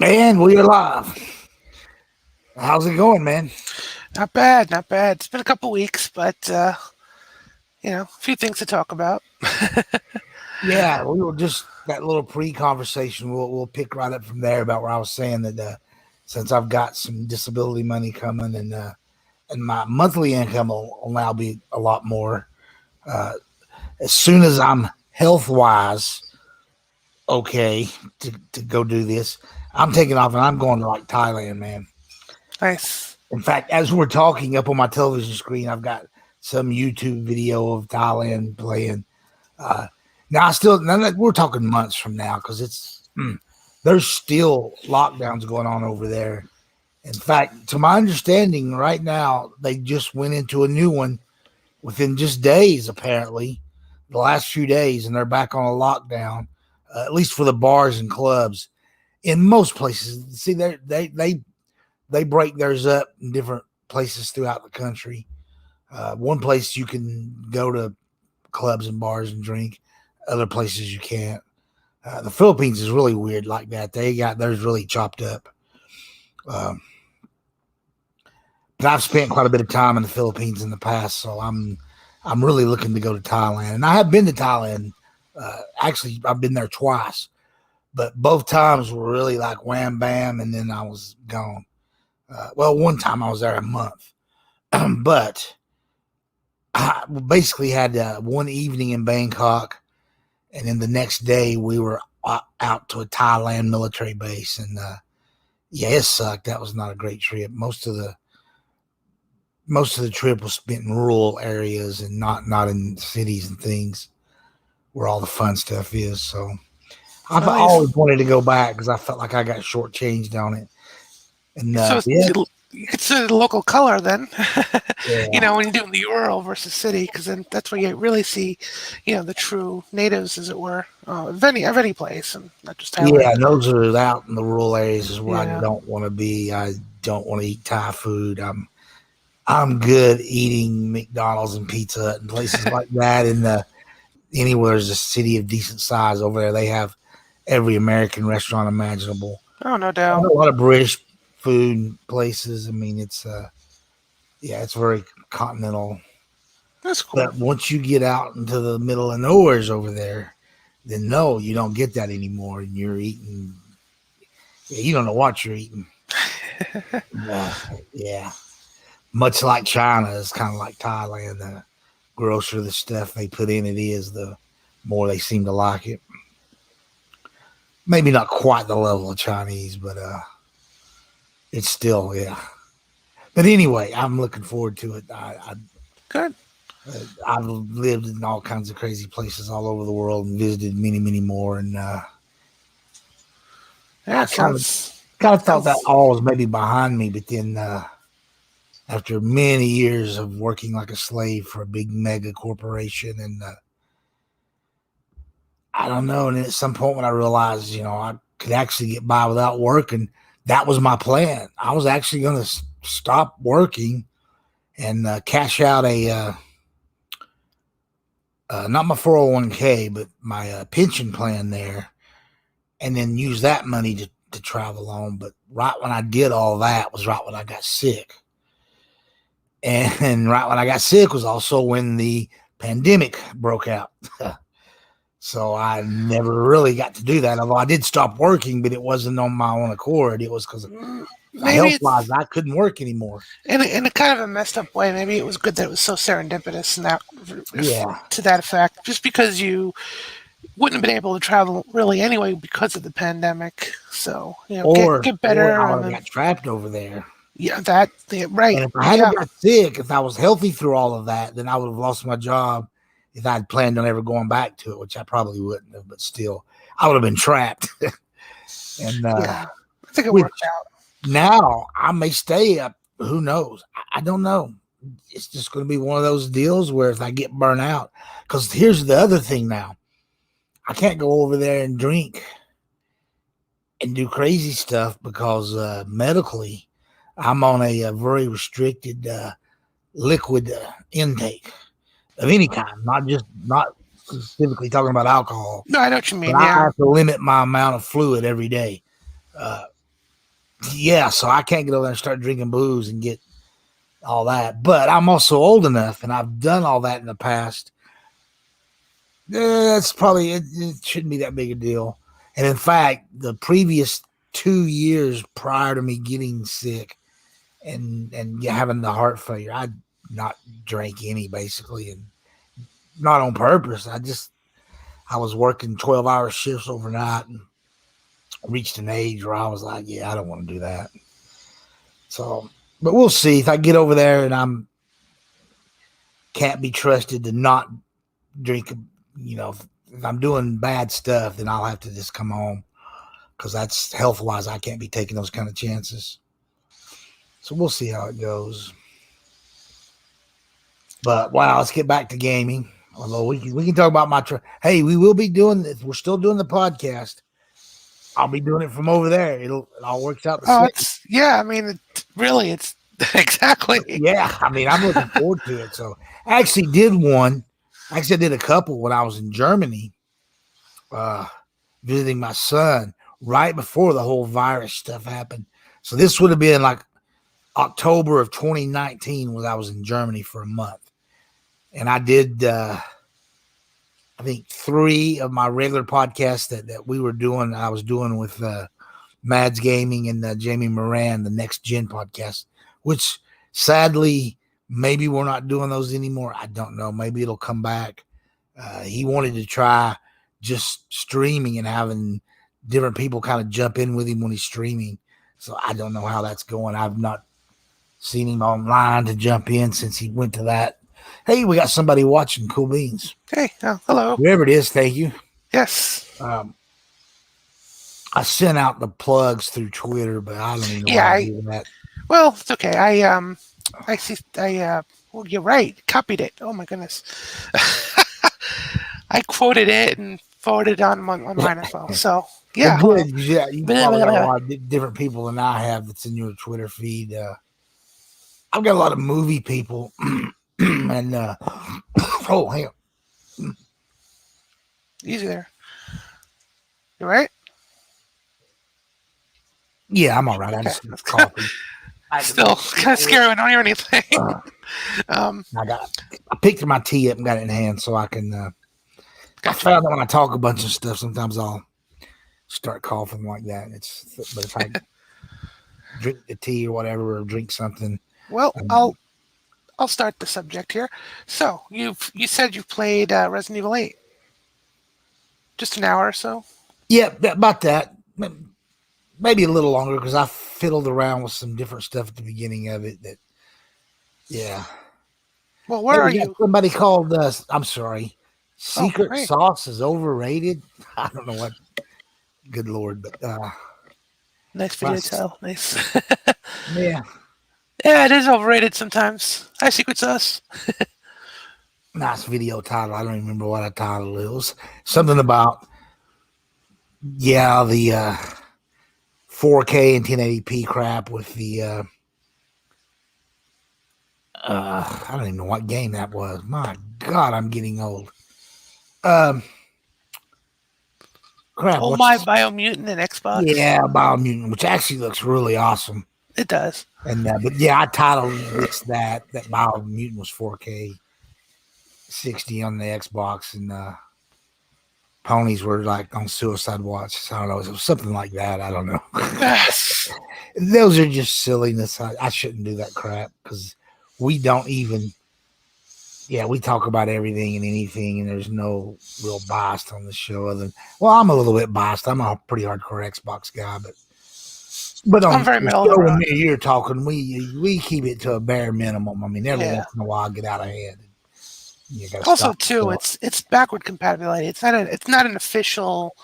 And we are live. How's it going, man? Not bad, not bad. It's been a couple weeks, but a few things to talk about. Yeah, we were just that little pre-conversation. We'll pick right up from there about where I was saying that since I've got some disability money coming and my monthly income will now be a lot more. Uh, as soon as I'm health wise okay to go do this, I'm taking off and I'm going to like Thailand, man. Nice. In fact, as we're talking up on my television screen, I've got some YouTube video of Thailand playing. Uh, we're talking months from now because there's still lockdowns going on over there. In fact, to my understanding, right now they just went into a new one within just days, apparently, the last few days, and they're back on a lockdown, at least for the bars and clubs. In most places, see, they break theirs up in different places throughout the country. One place you can go to clubs and bars and drink. Other places you can't. The Philippines is really weird like that. They got theirs really chopped up. Um, but I've spent quite a bit of time in the Philippines in the past, so I'm really looking to go to Thailand. And I have been to Thailand. Actually, I've been there twice, but both times were really like wham bam, and then I was gone. Well, one time I was there a month, but I basically had one evening in Bangkok, and then the next day we were out to a Thailand military base, and yeah, it sucked. That was not a great trip. Most of the trip was spent in rural areas and not in cities and things where all the fun stuff is. So I've always wanted to go back because I felt like I got shortchanged on it. And So yeah. you consider the local color then, Yeah. when you do the rural versus city, because then that's where you really see, the true natives, as it were, of any place, and not just Thailand. Yeah, those are out in the rural areas is where I Yeah. don't want to be. I don't want to eat Thai food. I'm good eating McDonald's and Pizza Hut and places like that. In anywhere there's a city of decent size over there, they have every American restaurant imaginable. Oh, no And doubt. a lot of British food places. I mean, it's it's very continental. That's cool. But once you get out into the middle of nowheres over there, then no, you don't get that anymore. And you're eating, you don't know what you're eating. Yeah. Much like China, it's kind of like Thailand. The grosser the stuff they put in it is, the more they seem to like it. Maybe not quite the level of Chinese, but it's still, yeah. But anyway, I'm looking forward to it. Good. I've lived in all kinds of crazy places all over the world and visited many, many more. And Yeah, I kind of thought that all was maybe behind me, but then after many years of working like a slave for a big mega corporation, and I don't know. And at some point when I realized, I could actually get by without work, and that was my plan. I was actually going to stop working and cash out a not my 401k, but my pension plan there, and then use that money to travel on. But right when I did all that was right when I got sick. And right when I got sick was also when the pandemic broke out. So I never really got to do that. Although I did stop working, but it wasn't on my own accord. It was because health-wise, I couldn't work anymore. In a kind of a messed up way. Maybe it was good that it was so serendipitous and that, to that effect. Just because you wouldn't have been able to travel really anyway because of the pandemic. So get better. Or I would have got trapped over there. Yeah, right. And if I hadn't got sick, if I was healthy through all of that, then I would have lost my job if I'd planned on ever going back to it, which I probably wouldn't have. But still, I would have been trapped. And I think it worked out. Now I may stay up. Who knows? I don't know. It's just going to be one of those deals where if I get burnt out, because here's the other thing now. I can't go over there and drink and do crazy stuff because medically I'm on a very restricted liquid intake of any kind, not specifically talking about alcohol. No, I know what you mean. But I have to limit my amount of fluid every day. Yeah, so I can't get over there and start drinking booze and get all that. But I'm also old enough, and I've done all that in the past. That's probably it shouldn't be that big a deal. And in fact, the previous 2 years prior to me getting sick and having the heart failure, I not drank any basically, and not on purpose. I was working 12-hour shifts overnight and reached an age where I was like, yeah, I don't want to do that. So, but we'll see if I get over there and can't be trusted to not drink. If I'm doing bad stuff, then I'll have to just come home because that's health wise. I can't be taking those kind of chances. So we'll see how it goes. But wow, let's get back to gaming. Although we can talk about my hey, we will be doing this. We're still doing the podcast. I'll be doing it from over there. It all works out the same. I mean, it's exactly. Yeah, I mean, I'm looking forward to it. So I actually did one. Actually, I did a couple when I was in Germany, visiting my son right before the whole virus stuff happened. So this would have been like October of 2019 when I was in Germany for a month. And I did, I think 3 of my regular podcasts that we were doing, I was doing with Mads Gaming and Jamie Moran, the Next Gen podcast, which sadly, maybe we're not doing those anymore. I don't know. Maybe it'll come back. He wanted to try just streaming and having different people kind of jump in with him when he's streaming. So I don't know how that's going. I've not seen him online to jump in since he went to that. Hey, we got somebody watching. Cool beans. Hey, hello. Whoever it is, thank you. Yes. I sent out the plugs through Twitter, but I don't even know why I'm doing that. Well, it's okay. I see. Well, you're right. Copied it. Oh my goodness. I quoted it and forwarded it on mine as well. So yeah, well, good. Yeah, you probably got a lot of different people than I have that's in your Twitter feed. I've got a lot of movie people, and oh, hang on. Easy there. You right? Yeah, I'm all right. I just coffee. Still kind of scary when I don't hear anything. I picked my tea up and got it in hand so I can. I found that when I talk a bunch of stuff, sometimes I'll start coughing like that. But if I drink the tea or whatever, or drink something. Well, I'll start the subject here. So you said you played Resident Evil 8, just an hour or so. Yeah, about that. Maybe a little longer because I fiddled around with some different stuff at the beginning of it. Yeah. Well, where are you? Somebody called us. I'm sorry. Secret sauce is overrated. I don't know what. Good Lord, but nice video tell. Nice. Yeah. Yeah, it is overrated sometimes. Hi, Secret Sauce. Nice video title. I don't even remember what I titled it. It was something about the 4K and 1080p crap with the I don't even know what game that was. My God, I'm getting old. Crap. Oh my, Biomutant and Xbox. Yeah, Biomutant, which actually looks really awesome. It does. And but yeah, I titled this that Biomutant was 4K 60 on the Xbox, and ponies were like on Suicide Watch. I don't know. It was something like that. I don't know. Those are just silliness. I shouldn't do that crap because we don't even. Yeah, we talk about everything and anything, and there's no real bias on the show. I'm a little bit biased. I'm a pretty hardcore Xbox guy, but on I'm very the show when me and you're talking, we keep it to a bare minimum. I mean, every once in a while, get out of hand. Also, too, it's backward compatibility. It's not an official,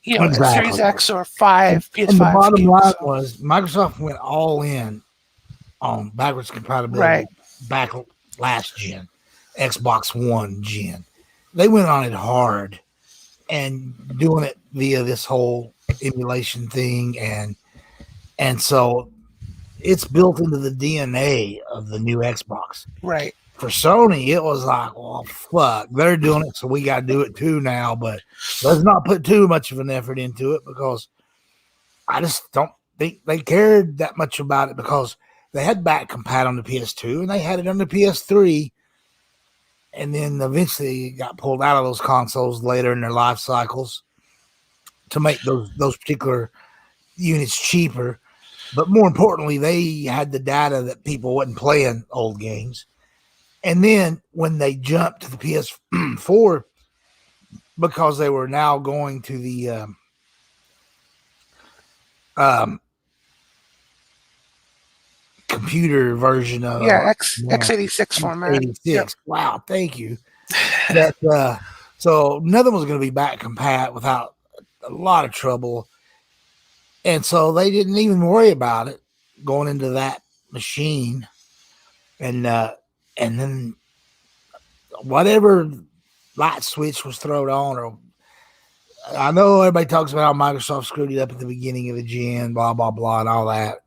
Series X or 5 PS5. And the bottom line was Microsoft went all in on backwards compatibility back last gen, Xbox One gen. They went on it hard and doing it via this whole emulation thing, and so it's built into the DNA of the new Xbox. Right. For Sony, it was like, well, fuck, they're doing it, so we got to do it too now. But let's not put too much of an effort into it because I just don't they cared that much about it because they had back compat on the PS2 and they had it on the PS3, and then eventually it got pulled out of those consoles later in their life cycles to make those particular units cheaper. But more importantly, they had the data that people wasn't playing old games. And then when they jumped to the PS4, because they were now going to the computer version of x86 format. x86. Yep. Wow, thank you. That so nothing was going to be back compat without a lot of trouble, and so they didn't even worry about it going into that machine, and then whatever light switch was thrown on, or I know everybody talks about how Microsoft screwed it up at the beginning of the gen, blah blah blah, and all that.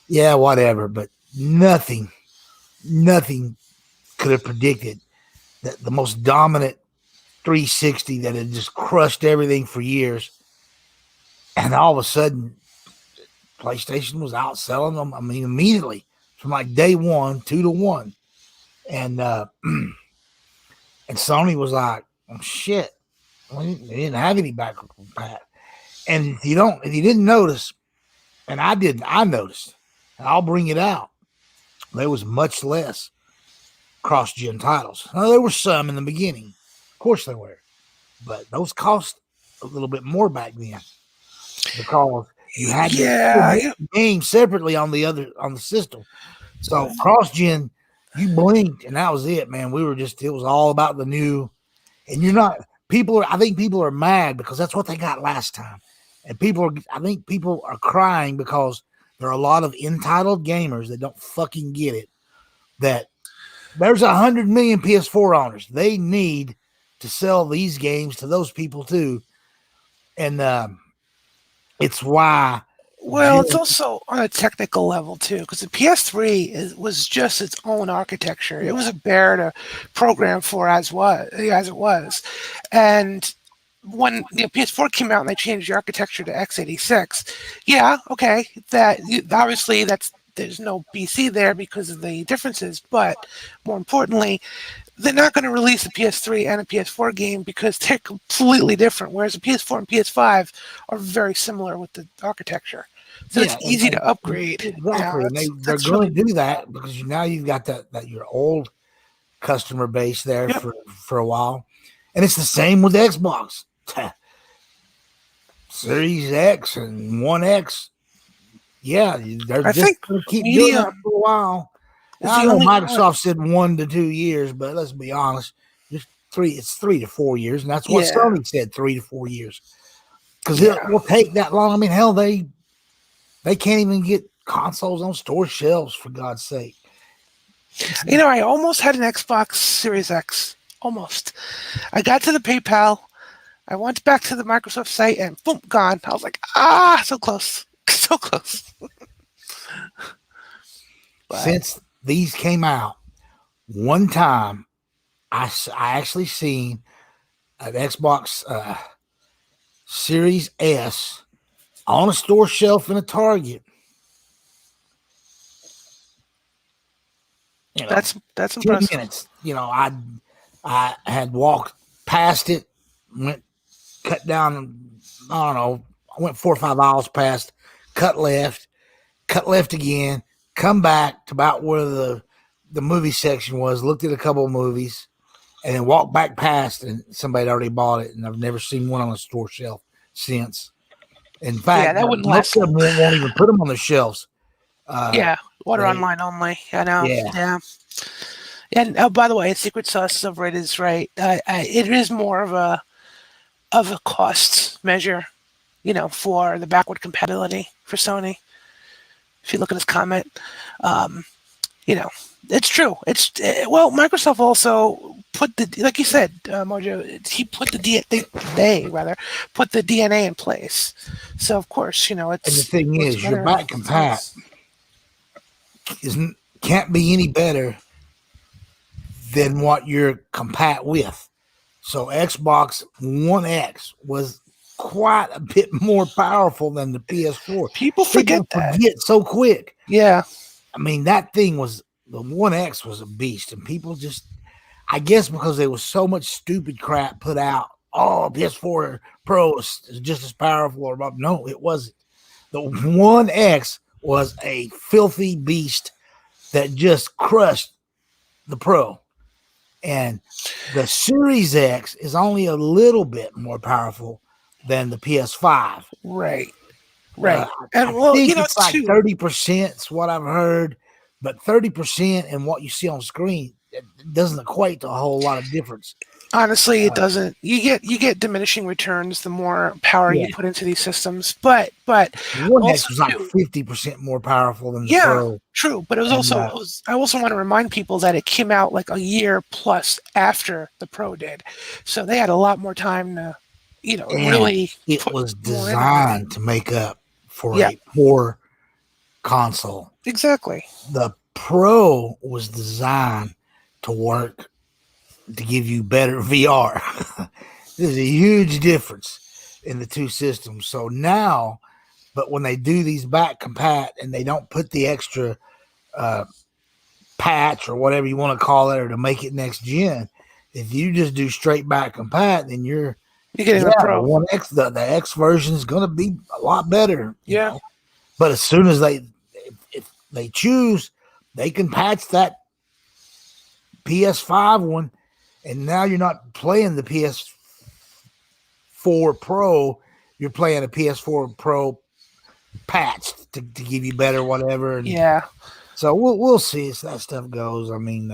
Yeah, whatever, but nothing could have predicted that the most dominant 360 that had just crushed everything for years, and all of a sudden PlayStation was outselling them. I mean, immediately from like day one, 2-1, and and Sony was like, "Oh shit, they didn't have any backward compat." And if you didn't notice, and I noticed, and I'll bring it out. There was much less cross-gen titles. Now, there were some in the beginning. Of course there were. But those cost a little bit more back then because you had to game separately on the system. So cross-gen, you blinked and that was it, man. It was all about the new. And I think people are mad because that's what they got last time. And I think people are crying because there are a lot of entitled gamers that don't fucking get it. That there's 100 million PS4 owners. They need to sell these games to those people too. And it's why. Well, it's also on a technical level too, because the PS3 was just its own architecture. It was a bear to program for as it was. And when the PS4 came out and they changed the architecture to x86, yeah, okay, that obviously there's no BC there because of the differences, but more importantly, they're not going to release a PS3 and a PS4 game because they're completely different, whereas a PS4 and PS5 are very similar with the architecture. So it's easy to upgrade. Exactly. They're going to do that because now you've got that your old customer base there for a while. And it's the same with Xbox. Series X and One X. Yeah, they're just going to keep doing that for a while. I know Microsoft said 1 to 2 years, but let's be honest, it's 3 to 4 years, and that's what Sony said, 3 to 4 years. Because it will take that long. I mean, hell, they can't even get consoles on store shelves, for God's sake. I almost had an Xbox Series X. Almost. I got to the PayPal. I went back to the Microsoft site, and boom, gone. I was like, so close. So close. Since these came out, one time I actually seen an Xbox Series S on a store shelf in a Target. That's impressive. 2 minutes. I had walked past it, cut down. I don't know. I went 4 or 5 aisles past, cut left again, come back to about where the movie section was, looked at a couple of movies, and then walked back past, and somebody had already bought it, and I've never seen one on a store shelf since. In fact, that wouldn't last. Most of them won't even put them on the shelves. Order online only. I know. Yeah. And by the way, Secret Sauce over it is right. It is more of a cost measure, for the backward compatibility for Sony. If you look at his comment, it's true. Microsoft also put like you said, Mojo. He put they put the DNA in place. So of course, it's. And the thing is, your back compat can't be any better than what you're compat with. So Xbox One X was quite a bit more powerful than the PS4. People forget that. Forget so quick. Yeah. I mean, that thing was the 1X was a beast, and people just, I guess, because there was so much stupid crap put out. Oh, PS4 Pro is just as powerful, or no, it wasn't. The 1X was a filthy beast that just crushed the Pro, and the Series X is only a little bit more powerful than the PS5. Right. Right. I think it's like 30% is what I've heard, but 30% and what you see on screen, it doesn't equate to a whole lot of difference. Honestly, it doesn't. You get diminishing returns the more power you put into these systems. But One X was like 50% more powerful than the Pro. True. But it was I also want to remind people that it came out like a year plus after the Pro did, so they had a lot more time to, really. It was designed to make up for a poor console. Exactly. The Pro was designed to work to give you better VR. There's a huge difference in the two systems. So now, but when they do these back compat and they don't put the extra patch or whatever you want to call it, or to make it next gen, if you just do straight back compat, then you're getting the Pro. The 1X, the X version is going to be a lot better. You know? But as soon as if they choose, they can patch that PS5 one, and now you're not playing the PS4 Pro, you're playing a PS4 Pro patched to give you better whatever. And so we'll see as that stuff goes. I mean,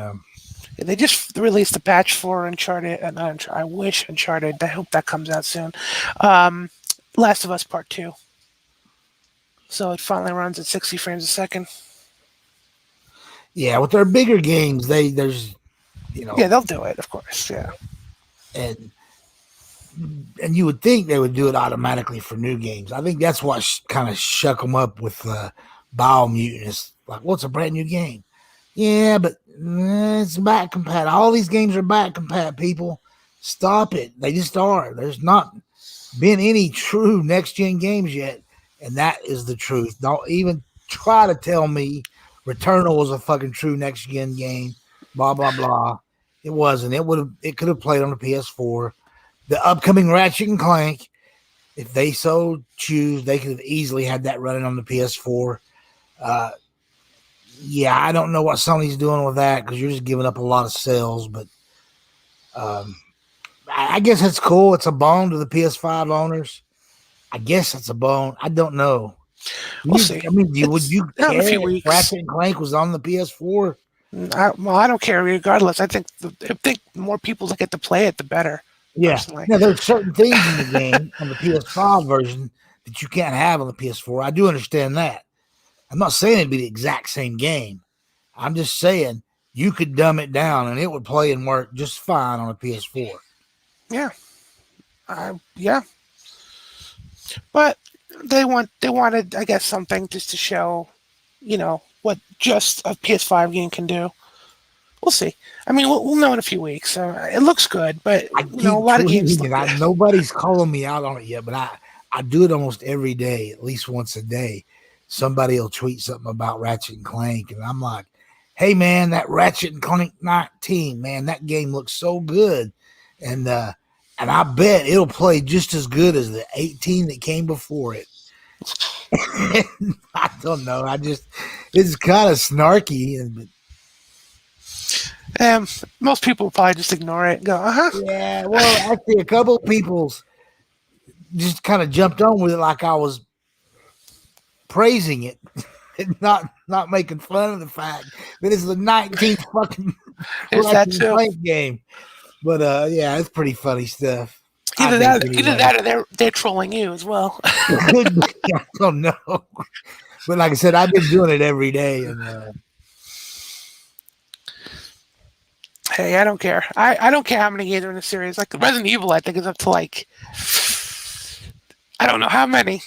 they just released a patch for Uncharted, and I wish Uncharted. I hope that comes out soon. Last of Us Part 2. So it finally runs at 60 frames a second. Yeah, with their bigger games, there's they'll do it, of course. Yeah, and you would think they would do it automatically for new games. I think that's what kind of shook them up with Biomutant. It's like, what's a brand new game? Yeah, but it's back compat. All these games are back compat. People, stop it. They just are. There's not been any true next gen games yet, and that is the truth. Don't even try to tell me Returnal was a fucking true next gen game. Blah blah blah. It wasn't. It could have played on the PS4. The upcoming Ratchet and Clank, if they so choose, they could have easily had that running on the PS4. I don't know what Sony's doing with that, because you're just giving up a lot of sales. But I guess it's cool. It's a bone to the PS5 owners. I guess it's a bone. I don't know. We'll see. I mean, would you care if Ratchet and Clank was on the PS4? I don't care regardless. I think more people that get to play it, the better. Yeah. Now, there's certain things in the game on the PS5 version that you can't have on the PS4. I do understand that. I'm not saying it'd be the exact same game. I'm just saying you could dumb it down and it would play and work just fine on a PS4. Yeah. But they wanted, I guess, something just to show, what just a PS5 game can do. We'll see. I mean, we'll know in a few weeks. It looks good, but a lot of games. Nobody's calling me out on it yet, but I do it almost every day, at least once a day. Somebody will tweet something about Ratchet and Clank, and I'm like, "Hey, man, that Ratchet and Clank 19, man, that game looks so good," and I bet it'll play just as good as the 18 that came before it. I don't know. It's kind of snarky. Most people will probably just ignore it and go, Yeah, well, actually, a couple of people just kind of jumped on with it like I was praising it and not making fun of the fact that it's the 19th fucking Clank game. But it's pretty funny stuff. Either that or they're trolling you as well. I don't know. But like I said, I've been doing it every day. And hey, I don't care. I don't care how many games are in the series. Like Resident Evil, I think is up to I don't know how many.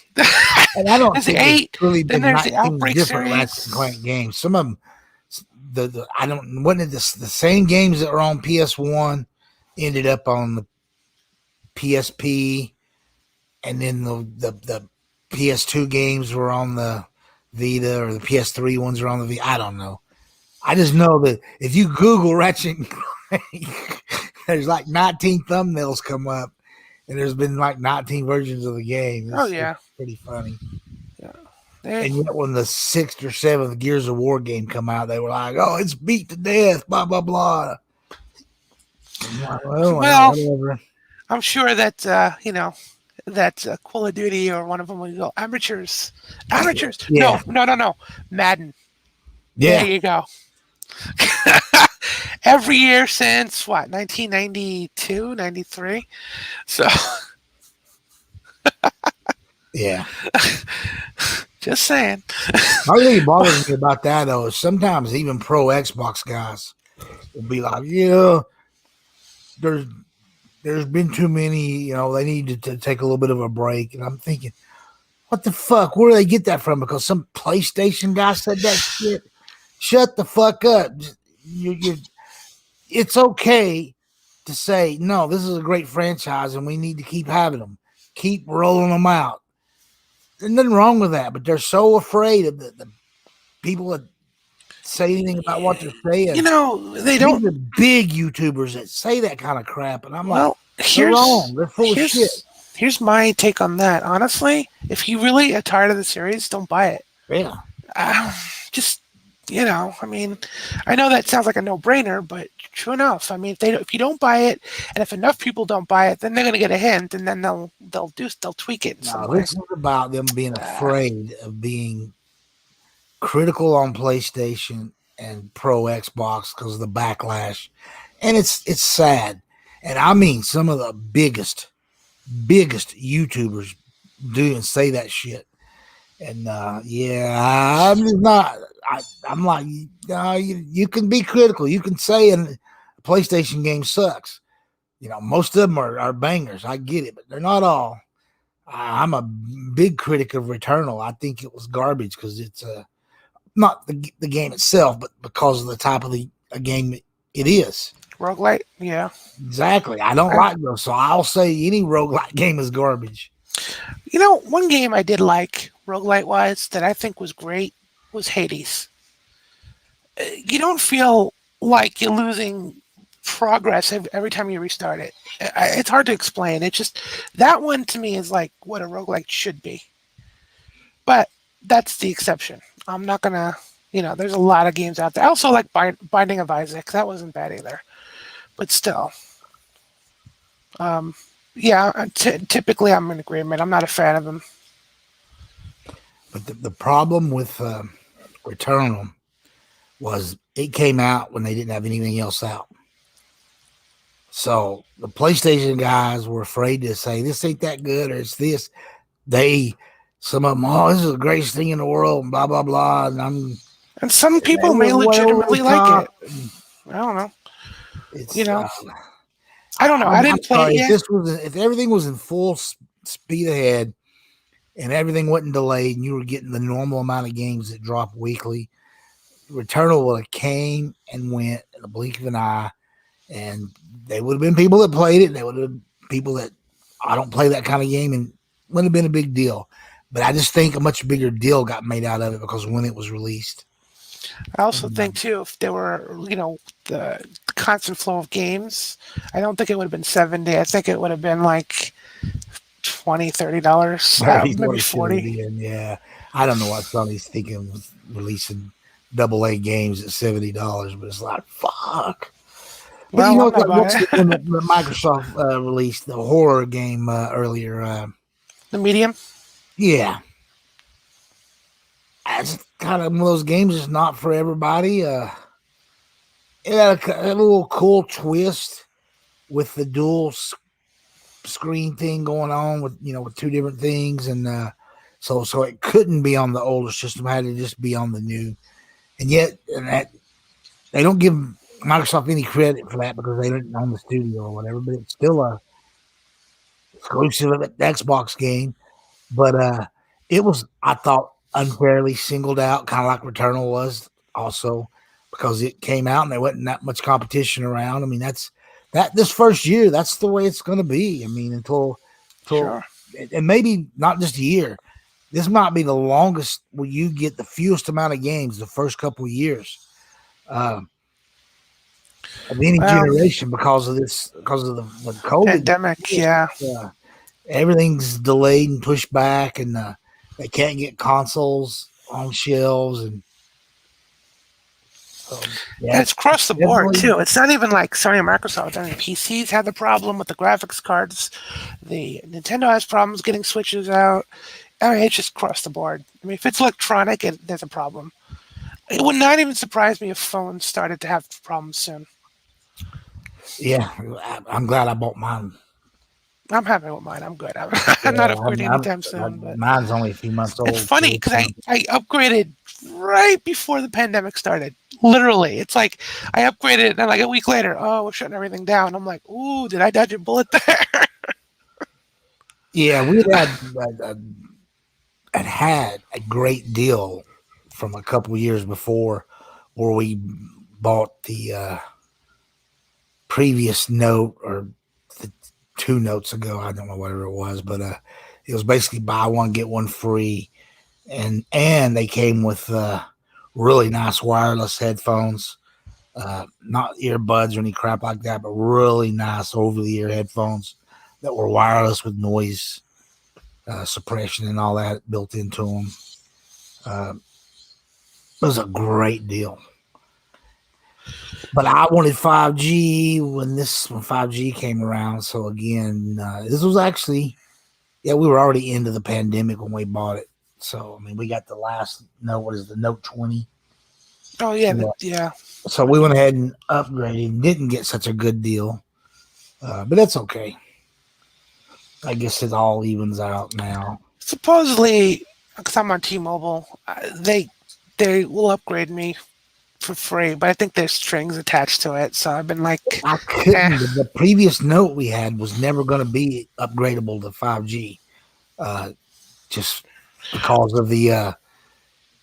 And I don't think 8. It's really then been there's the Outbreak different series. Ratchet and Clank games. Some of them, wasn't it the same games that were on PS1 ended up on the PSP and then the PS2 games were on the Vita, or the PS3 ones are on the Vita. I don't know. I just know that if you Google Ratchet and Clank, there's like 19 thumbnails come up, and there's been like 19 versions of the game. Oh It's yeah, pretty funny. yeah. And yet, when the sixth or seventh Gears of War game come out, they were like, "Oh, it's beat to death," blah blah blah. I'm like, well, Well, whatever. I'm sure that that Call of Duty or one of them will go amateurs. Amateurs. Yeah, No. Madden. There yeah. you go. Every year since what 1992, 93. So Yeah. just saying. What really bothers me about that though is sometimes even pro Xbox guys will be like, "Yeah, there's been too many. They need to take a little bit of a break." And I'm thinking, what the fuck? Where do they get that from? Because some PlayStation guy said that shit. Shut the fuck up. It's okay to say, no, this is a great franchise and we need to keep having them. Keep rolling them out. There's nothing wrong with that, but they're so afraid of the people that say anything about what they're saying. They don't. These are big YouTubers that say that kind of crap, and I'm like, they're here's wrong. They're full of shit. Here's my take on that. Honestly, if you really are tired of the series, don't buy it. Yeah. Just I mean, I know that sounds like a no-brainer, but true enough. I mean, if you don't buy it, and if enough people don't buy it, then they're going to get a hint, and then they'll tweak it in some way. This is about them being afraid of being critical on PlayStation and pro Xbox because of the backlash, and it's sad. And I mean, some of the biggest YouTubers do and say that shit. And yeah, I'm just not. I'm like, you can be critical. You can say a PlayStation game sucks. Most of them are bangers. I get it, but they're not all. I'm a big critic of Returnal. I think it was garbage because it's not the game itself, but because of the type of the game it is. Roguelite, yeah. Exactly. I don't like those, so I'll say any roguelite game is garbage. One game I did like roguelite wise that I think was great was Hades. You don't feel like you're losing progress every time you restart it. It's hard to explain. It's just that one to me is like what a roguelike should be. But that's the exception. I'm not gonna, there's a lot of games out there. I also like Binding of Isaac. That wasn't bad either. But still, yeah. Typically, I'm in agreement. I'm not a fan of them. But the problem with Returnal was it came out when they didn't have anything else out. So the PlayStation guys were afraid to say this ain't that good or it's this. Some of them, this is the greatest thing in the world, and blah blah blah. And some people may legitimately like it. I don't know. I don't know. I didn't play it yet. If everything was in full speed ahead and everything wasn't delayed and you were getting the normal amount of games that drop weekly, Returnal would have came and went in the blink of an eye, and there would have been people that played it, and there would have been people that I don't play that kind of game, and wouldn't have been a big deal. But I just think a much bigger deal got made out of it because when it was released. I also think too, if there were, the constant flow of games, I don't think it would have been $70. I think it would have been like $20, $30, maybe $40. Yeah, I don't know what Sony's thinking with releasing AA games at $70, but it's like fuck. But well, when Microsoft released the horror game earlier, the Medium. Yeah. It's kind of one of those games that's not for everybody. It had a little cool twist with the dual screen thing going on with two different things, and so it couldn't be on the older system. It had to just be on the new, and yet that they don't give Microsoft any credit for that because they didn't own the studio or whatever. But it's still a exclusive of the Xbox game. But it was, I thought, unfairly singled out, kind of like Returnal was also, because it came out and there wasn't that much competition around. I mean, this first year, that's the way it's going to be. I mean, until Sure. and maybe not just a year. This might be the longest where you get the fewest amount of games the first couple of years of any Well, generation because of this, because of the COVID. pandemic, yeah. Everything's delayed and pushed back, and they can't get consoles on shelves, and And it's it's across the board definitely, too. It's not even like Sony and Microsoft. I mean, PCs had the problem with the graphics cards. The Nintendo has problems getting switches out. I mean, it's just across the board. I mean, if it's electronic, there's a problem. It would not even surprise me if phones started to have problems soon. yeah. I'm glad I bought mine. I'm happy with mine. I'm good. Yeah, I'm not upgrading anytime soon. But mine's only a few months it's old. funny because I upgraded right before the pandemic started. Literally, it's like I upgraded and like a week later, oh, we're shutting everything down. I'm like, ooh, did I dodge a bullet there? Yeah, we had a great deal from a couple years before, where we bought the previous note, or the 2 notes ago. I don't know whatever it was, but it was basically buy one get one free, and they came with really nice wireless headphones, not earbuds or any crap like that, but really nice over the ear headphones that were wireless with noise suppression and all that built into them. It was a great deal. But I wanted 5G when 5G came around. So again, this was actually, we were already into the pandemic when we bought it. So I mean, we got the last note. What is the Note 20? Oh yeah, yeah. So we went ahead and upgraded. Didn't get such a good deal, but that's okay. I guess it all evens out now. Supposedly, because I'm on T-Mobile, they will upgrade me for free, but I think there's strings attached to it. So I've been like, I couldn't. The previous note we had was never going to be upgradable to 5G, just because of the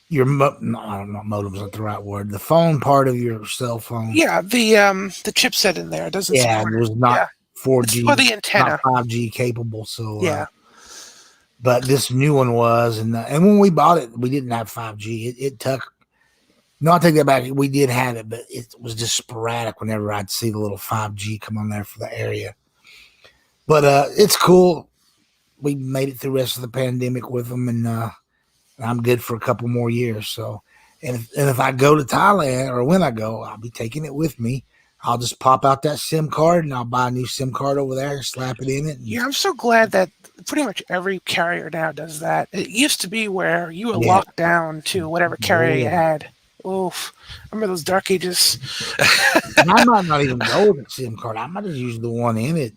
your I don't know, modem's not the right word. The phone part of your cell phone. Yeah, the chipset in there doesn't support It it. was not 4G, for the antenna. not 5G capable. So yeah, but this new one was, and when we bought it, we didn't have 5G. It took. No, I take that back. We did have it, but it was just sporadic whenever I'd see the little 5G come on there for the area. But it's cool. We made it through the rest of the pandemic with them, and I'm good for a couple more years. So, and if I go to Thailand, or when I go, I'll be taking it with me. I'll just pop out that SIM card and I'll buy a new SIM card over there and slap it in it. Yeah, I'm so glad that pretty much every carrier now does that. It used to be where you were locked down to whatever carrier you had. Oof. Remember those dark ages? I might not even go with a SIM card. I might just use the one in it.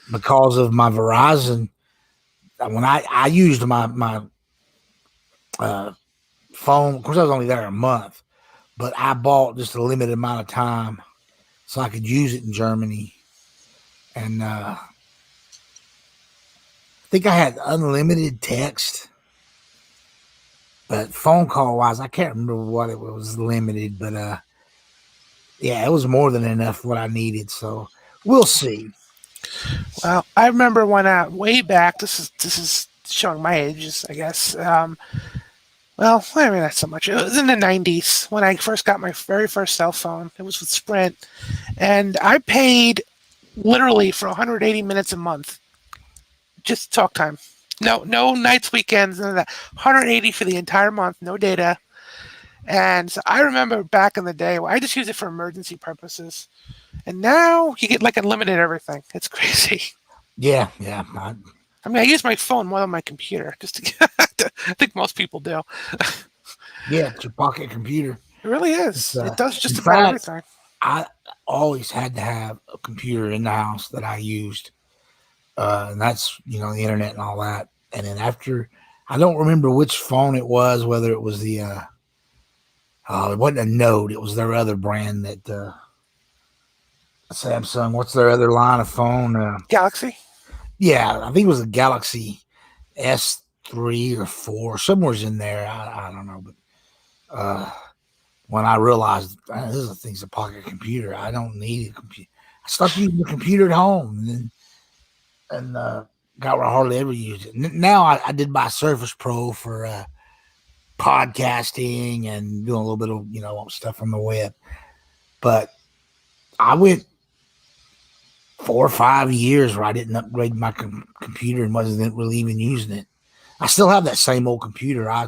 Because of my Verizon, when I used my phone, of course I was only there a month, but I bought just a limited amount of time so I could use it in Germany. And I think I had unlimited text, but phone call wise, I can't remember what it was limited, but it was more than enough what I needed. So we'll see. Well, I remember when way back. This is showing my ages, I guess. Well, I mean, not so much. It was in the 90s when I first got my very first cell phone. It was with Sprint. And I paid literally for 180 minutes a month. Just talk time. No nights, weekends, none of that. 180 for the entire month, no data. And so I remember back in the day, I just used it for emergency purposes. And now you get like unlimited everything. It's crazy. Yeah. I mean, I use my phone more than my computer. I think most people do. Yeah, it's your pocket computer. It really is. It does just about everything. I always had to have a computer in the house that I used, and that's the internet and all that. And then after, I don't remember which phone it was, whether it was the it wasn't a Note, it was their other brand that Samsung. What's their other line of phone? Galaxy. Yeah, I think it was a Galaxy S3 or 4, somewhere's in there. I don't know, but when I realized this thing's a pocket computer, I don't need a computer. I stopped using the computer at home, and got where I hardly ever use it. Now I did buy Surface Pro for podcasting and doing a little bit of stuff on the web. But I went 4 or 5 years where I didn't upgrade my computer and wasn't really even using it. I still have that same old computer. I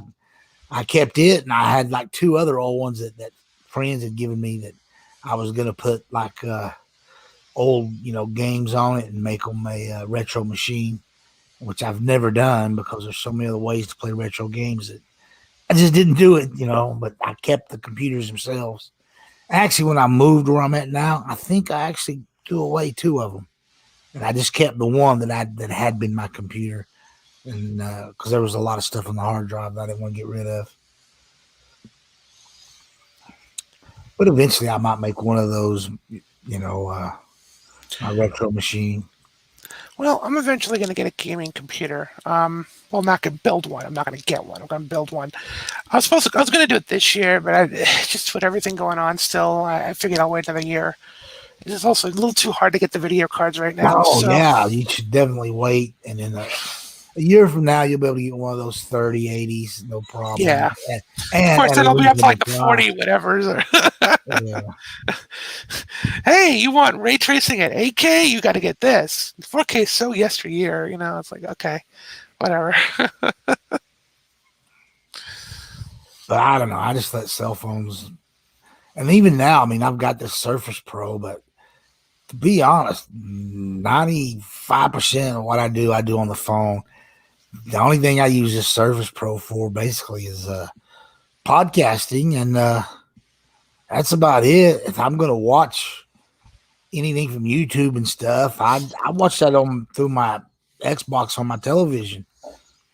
kept it, and I had like 2 other old ones that friends had given me that I was gonna put like old games on it and make them a retro machine, which I've never done because there's so many other ways to play retro games that I just didn't do it, but I kept the computers themselves. Actually, when I moved where I'm at now, I think I actually threw away 2 of them, and I just kept the one that had been my computer, and because there was a lot of stuff on the hard drive that I didn't want to get rid of. But eventually, I might make one of those, my retro machine. Well, I'm eventually going to get a gaming computer. Well, I'm not going to build one. I'm not going to get one. I'm going to build one. I was going to do it this year, but just with everything going on still, I figured I'll wait another year. It's also a little too hard to get the video cards right now. Oh, so. Yeah, you should definitely wait. And then a year from now, you'll be able to get one of those 3080s, no problem. Yeah. And of course, then I'll be up to like the 40 whatever. Yeah. Hey, you want ray tracing at 8K? You got to get this. 4K is so yesteryear, it's like, okay, whatever. But I don't know. I just let cell phones. And even now, I mean, I've got the Surface Pro, but to be honest, 95% of what I do on the phone. The only thing I use this Surface Pro for basically is podcasting, and that's about it. If I'm going to watch anything from YouTube and stuff, I watch that through my Xbox on my television.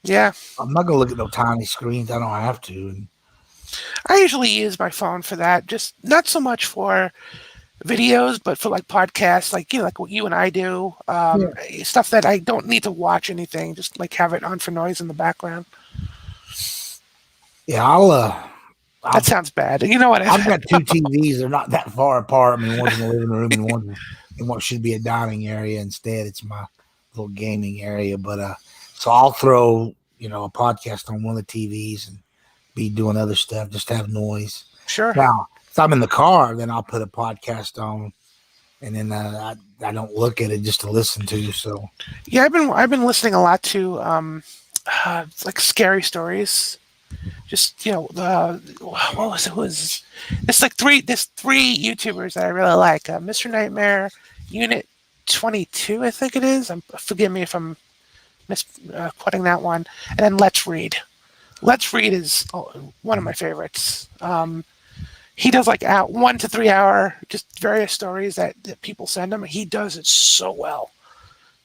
Yeah. I'm not going to look at no tiny screens. I don't have to. And I usually use my phone for that, just not so much for videos, but for like podcasts, like like what you and I do, stuff that I don't need to watch anything, just like have it on for noise in the background. Yeah, that sounds bad. You know what? I've got 2 TVs. They're not that far apart. I mean, one's in the living room and one's in what should be a dining area. Instead, it's my little gaming area. But so I'll throw a podcast on one of the TVs and be doing other stuff, just to have noise. Sure. Now, if I'm in the car, then I'll put a podcast on, and then I don't look at it just to listen to. So yeah, I've been listening a lot to like scary stories. Just what was it? It's like there's 3 YouTubers that I really like. Mr. Nightmare, Unit 22, I think it is. Forgive me if I'm misquoting that one. And then Let's Read. Let's Read is one of my favorites. He does like 1 to 3 hour, just various stories that people send him. He does it so well.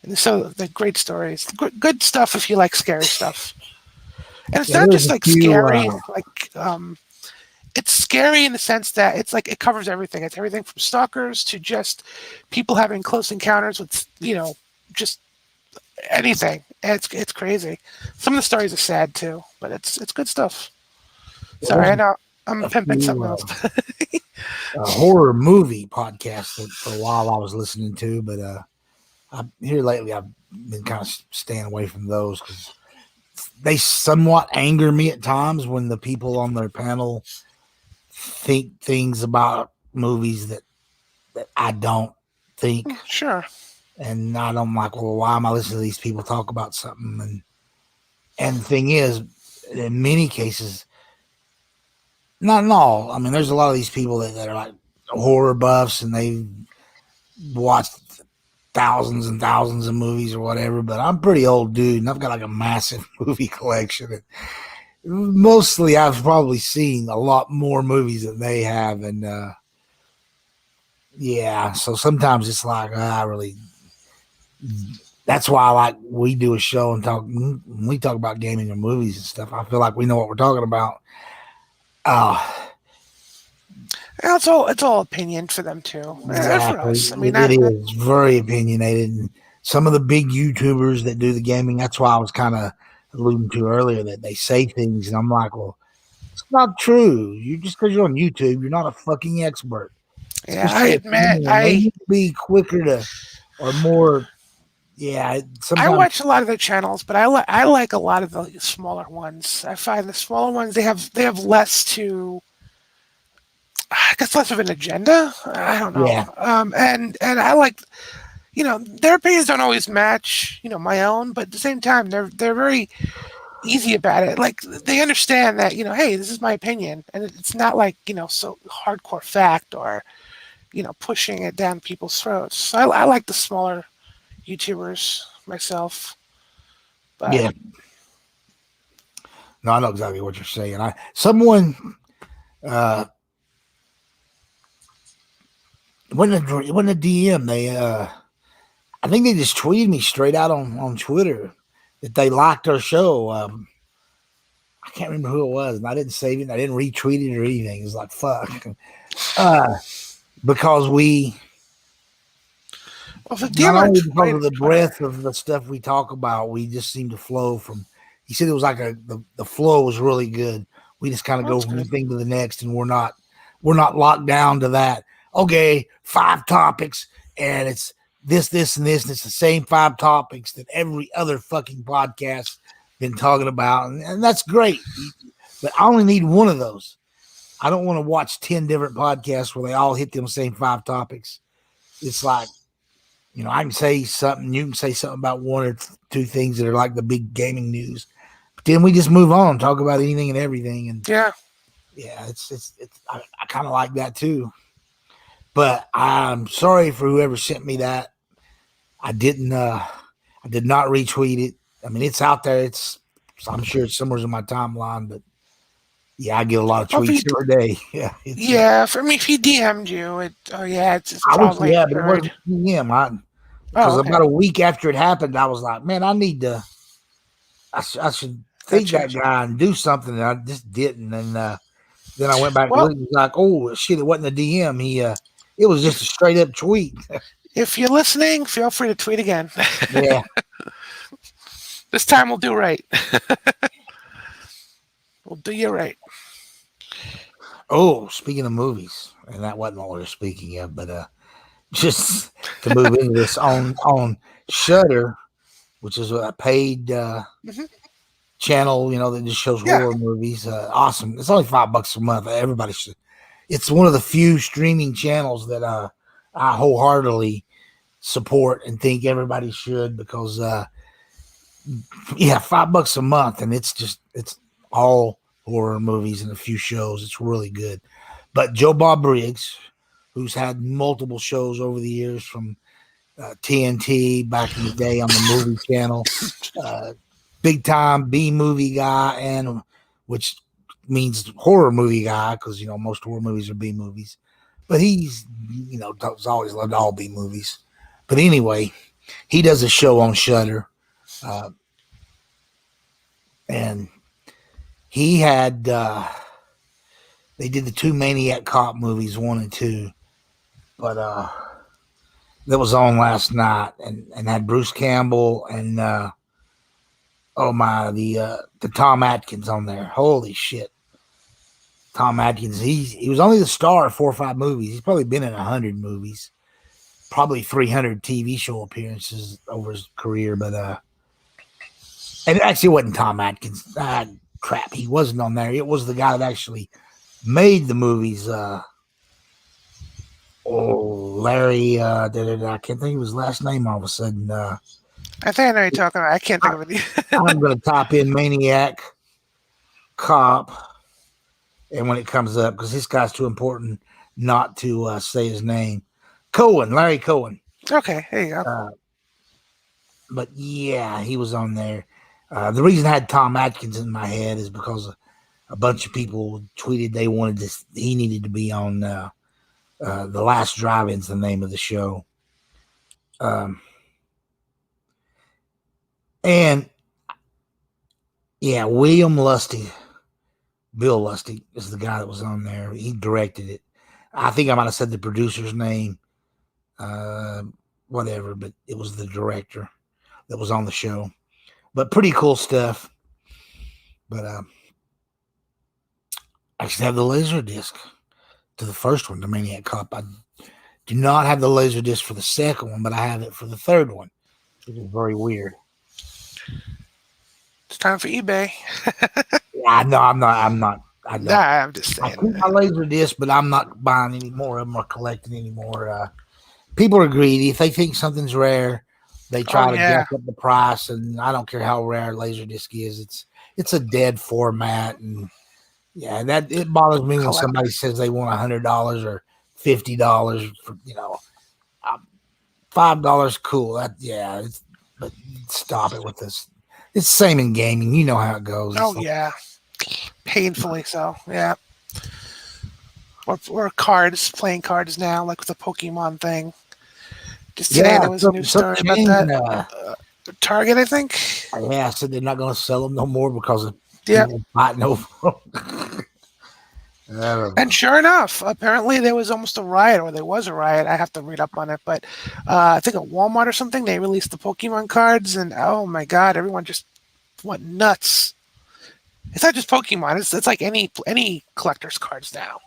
And so they're great stories. Good stuff if you like scary stuff. And it's not just like scary, it's scary in the sense that it's like it covers everything. It's everything from stalkers to just people having close encounters with, just anything. It's crazy. Some of the stories are sad too, but it's good stuff. Sorry, I know I'm pimping something else. A horror movie podcast that for a while I was listening to, but here lately I've been kind of staying away from those because they somewhat anger me at times when the people on their panel think things about movies that I don't think. Sure. And I'm like, well, why am I listening to these people talk about something? And the thing is, in many cases, not in all. I mean, there's a lot of these people that are like horror buffs and they watched thousands and thousands of movies or whatever, but I'm a pretty old dude and I've got like a massive movie collection. And mostly I've probably seen a lot more movies than they have. And so sometimes it's like, that's why we do a show and when we talk about gaming or movies and stuff, I feel like we know what we're talking about. It's all opinion for them too. Exactly. For us. I mean, it is very opinionated. And some of the big YouTubers that do the gaming, that's why I was kind of alluding to earlier that they say things, and I'm like, well, it's not true. You just because you're on YouTube, you're not a fucking expert. Yeah, I admit, I need to be quicker or more Yeah, I sometimes. watch a lot of their channels, but I like a lot of the smaller ones. I find the smaller ones they have less to, I guess, less of an agenda. I don't know. Yeah, And I like, their opinions don't always match, my own, but at the same time, they're very easy about it. Like they understand that, hey, this is my opinion, and it's not like, so hardcore fact or, pushing it down people's throats. So I like the smaller YouTubers myself, but yeah. No, I know exactly what you're saying. Someone uh when the DM they I think they just tweeted me straight out on Twitter that they liked our show. I can't remember who it was, and I didn't save it. I didn't retweet it or anything. It's like fuck, uh, because we well, if the not DM on only because of the Twitter, breadth of the stuff we talk about, we just seem to flow from. He said it was like the flow was really good. We just kind of well, go that's from one good. thing to the next, and we're not locked down to that. Okay, 5 topics, and it's this, and this, and it's the same 5 topics that every other fucking podcast been talking about, and that's great. But I only need one of those. I don't want to watch 10 different podcasts where they all hit them same 5 topics. It's like, I can say something, you can say something about one or two things that are like the big gaming news. But then we just move on, talk about anything and everything. And Yeah. yeah, I kind of like that too. But I'm sorry for whoever sent me that. I did not retweet it. I mean, it's out there. I'm sure it's somewhere in my timeline, but yeah, I get a lot of Well, if tweets he, every day. Yeah, yeah, for me, if he DM'd you, it's I wish, probably yeah, but it heard. wasn't him. Oh, Because okay, about a week after it happened, I was like, man, I should feed gotcha. that guy and do something. And I just didn't. And then I went back and Well, looked. Like, oh shit, it wasn't a DM. It was just a if straight up tweet. if you're listening, feel free to tweet again. Yeah. This time we'll do right. We'll do you right. Oh, speaking of movies, and that wasn't what we were speaking of, but just to move into this on Shutter, which is a paid Hmm. channel, that just shows Yeah. horror movies. Awesome. It's only $5 a month. Everybody should. It's one of the few streaming channels that I wholeheartedly support and think everybody should because yeah, $5 a month, and it's all horror movies and a few shows. It's really good. But Joe Bob Briggs, who's had multiple shows over the years from TNT back in the day on the movie channel, uh, big time B movie guy, and which means horror movie guy because most horror movies are B movies. But he's always loved all B movies. But anyway, he does a show on Shutter, uh, and he had they did the two Maniac Cop movies, 1 and 2, but that was on last night, and had Bruce Campbell and oh my the Tom Atkins on there. Holy shit, Tom Atkins. He was only the star of 4 or 5 movies. He's probably been in 100 movies, probably 300 TV show appearances over his career. But and it actually wasn't Tom Atkins. Crap, he wasn't on there. It was the guy that actually made the movies. Larry. I can't think of his last name. All of a sudden, I think I know what you're talking about. I can't I, think of it. I'm going to type in Maniac Cop, and when it comes up, because this guy's too important not to say his name, Larry Cohen. Okay, there you go. But yeah, he was on there. The reason I had Tom Atkins in my head is because a bunch of people tweeted they wanted this. He needed to be on The Last Drive-In's the name of the show. And yeah, Bill Lustig is the guy that was on there. He directed it. I think I might have said the producer's name, whatever, but it was the director that was on the show. But pretty cool stuff. But I should have the laser disc to the first one, the Maniac Cop. I do not have the laser disc for the second one, but I have it for the third one. which is very weird. It's time for eBay. Yeah, no, I'm not. I'm not. I Nah, don't. I'm just I saying. keep my laser disc, but I'm not buying any more of them or collecting any more. People are greedy. If they think something's rare, they Oh try to yeah, jack up the price. And I don't care how rare laser disc is. It's a dead format, and yeah, that it bothers me when somebody collector. says they want $100 or $50 for $5. Cool. That yeah, but stop it with this. It's the same in gaming. You know how it goes. Oh It's like yeah, painfully so. Yeah. Or cards, playing cards now, like with the Pokemon thing. Just today yeah, there was a new some story about chain. that. Target, I think. Yeah, I said they're not going to sell them no more because of Yep. people fighting over them. I don't And know. sure enough, apparently there was almost a riot, or there was a riot. I have to read up on it, but I think at Walmart or something, they released the Pokemon cards, and oh my god, everyone just went nuts. It's not just Pokemon; it's like any collector's cards now.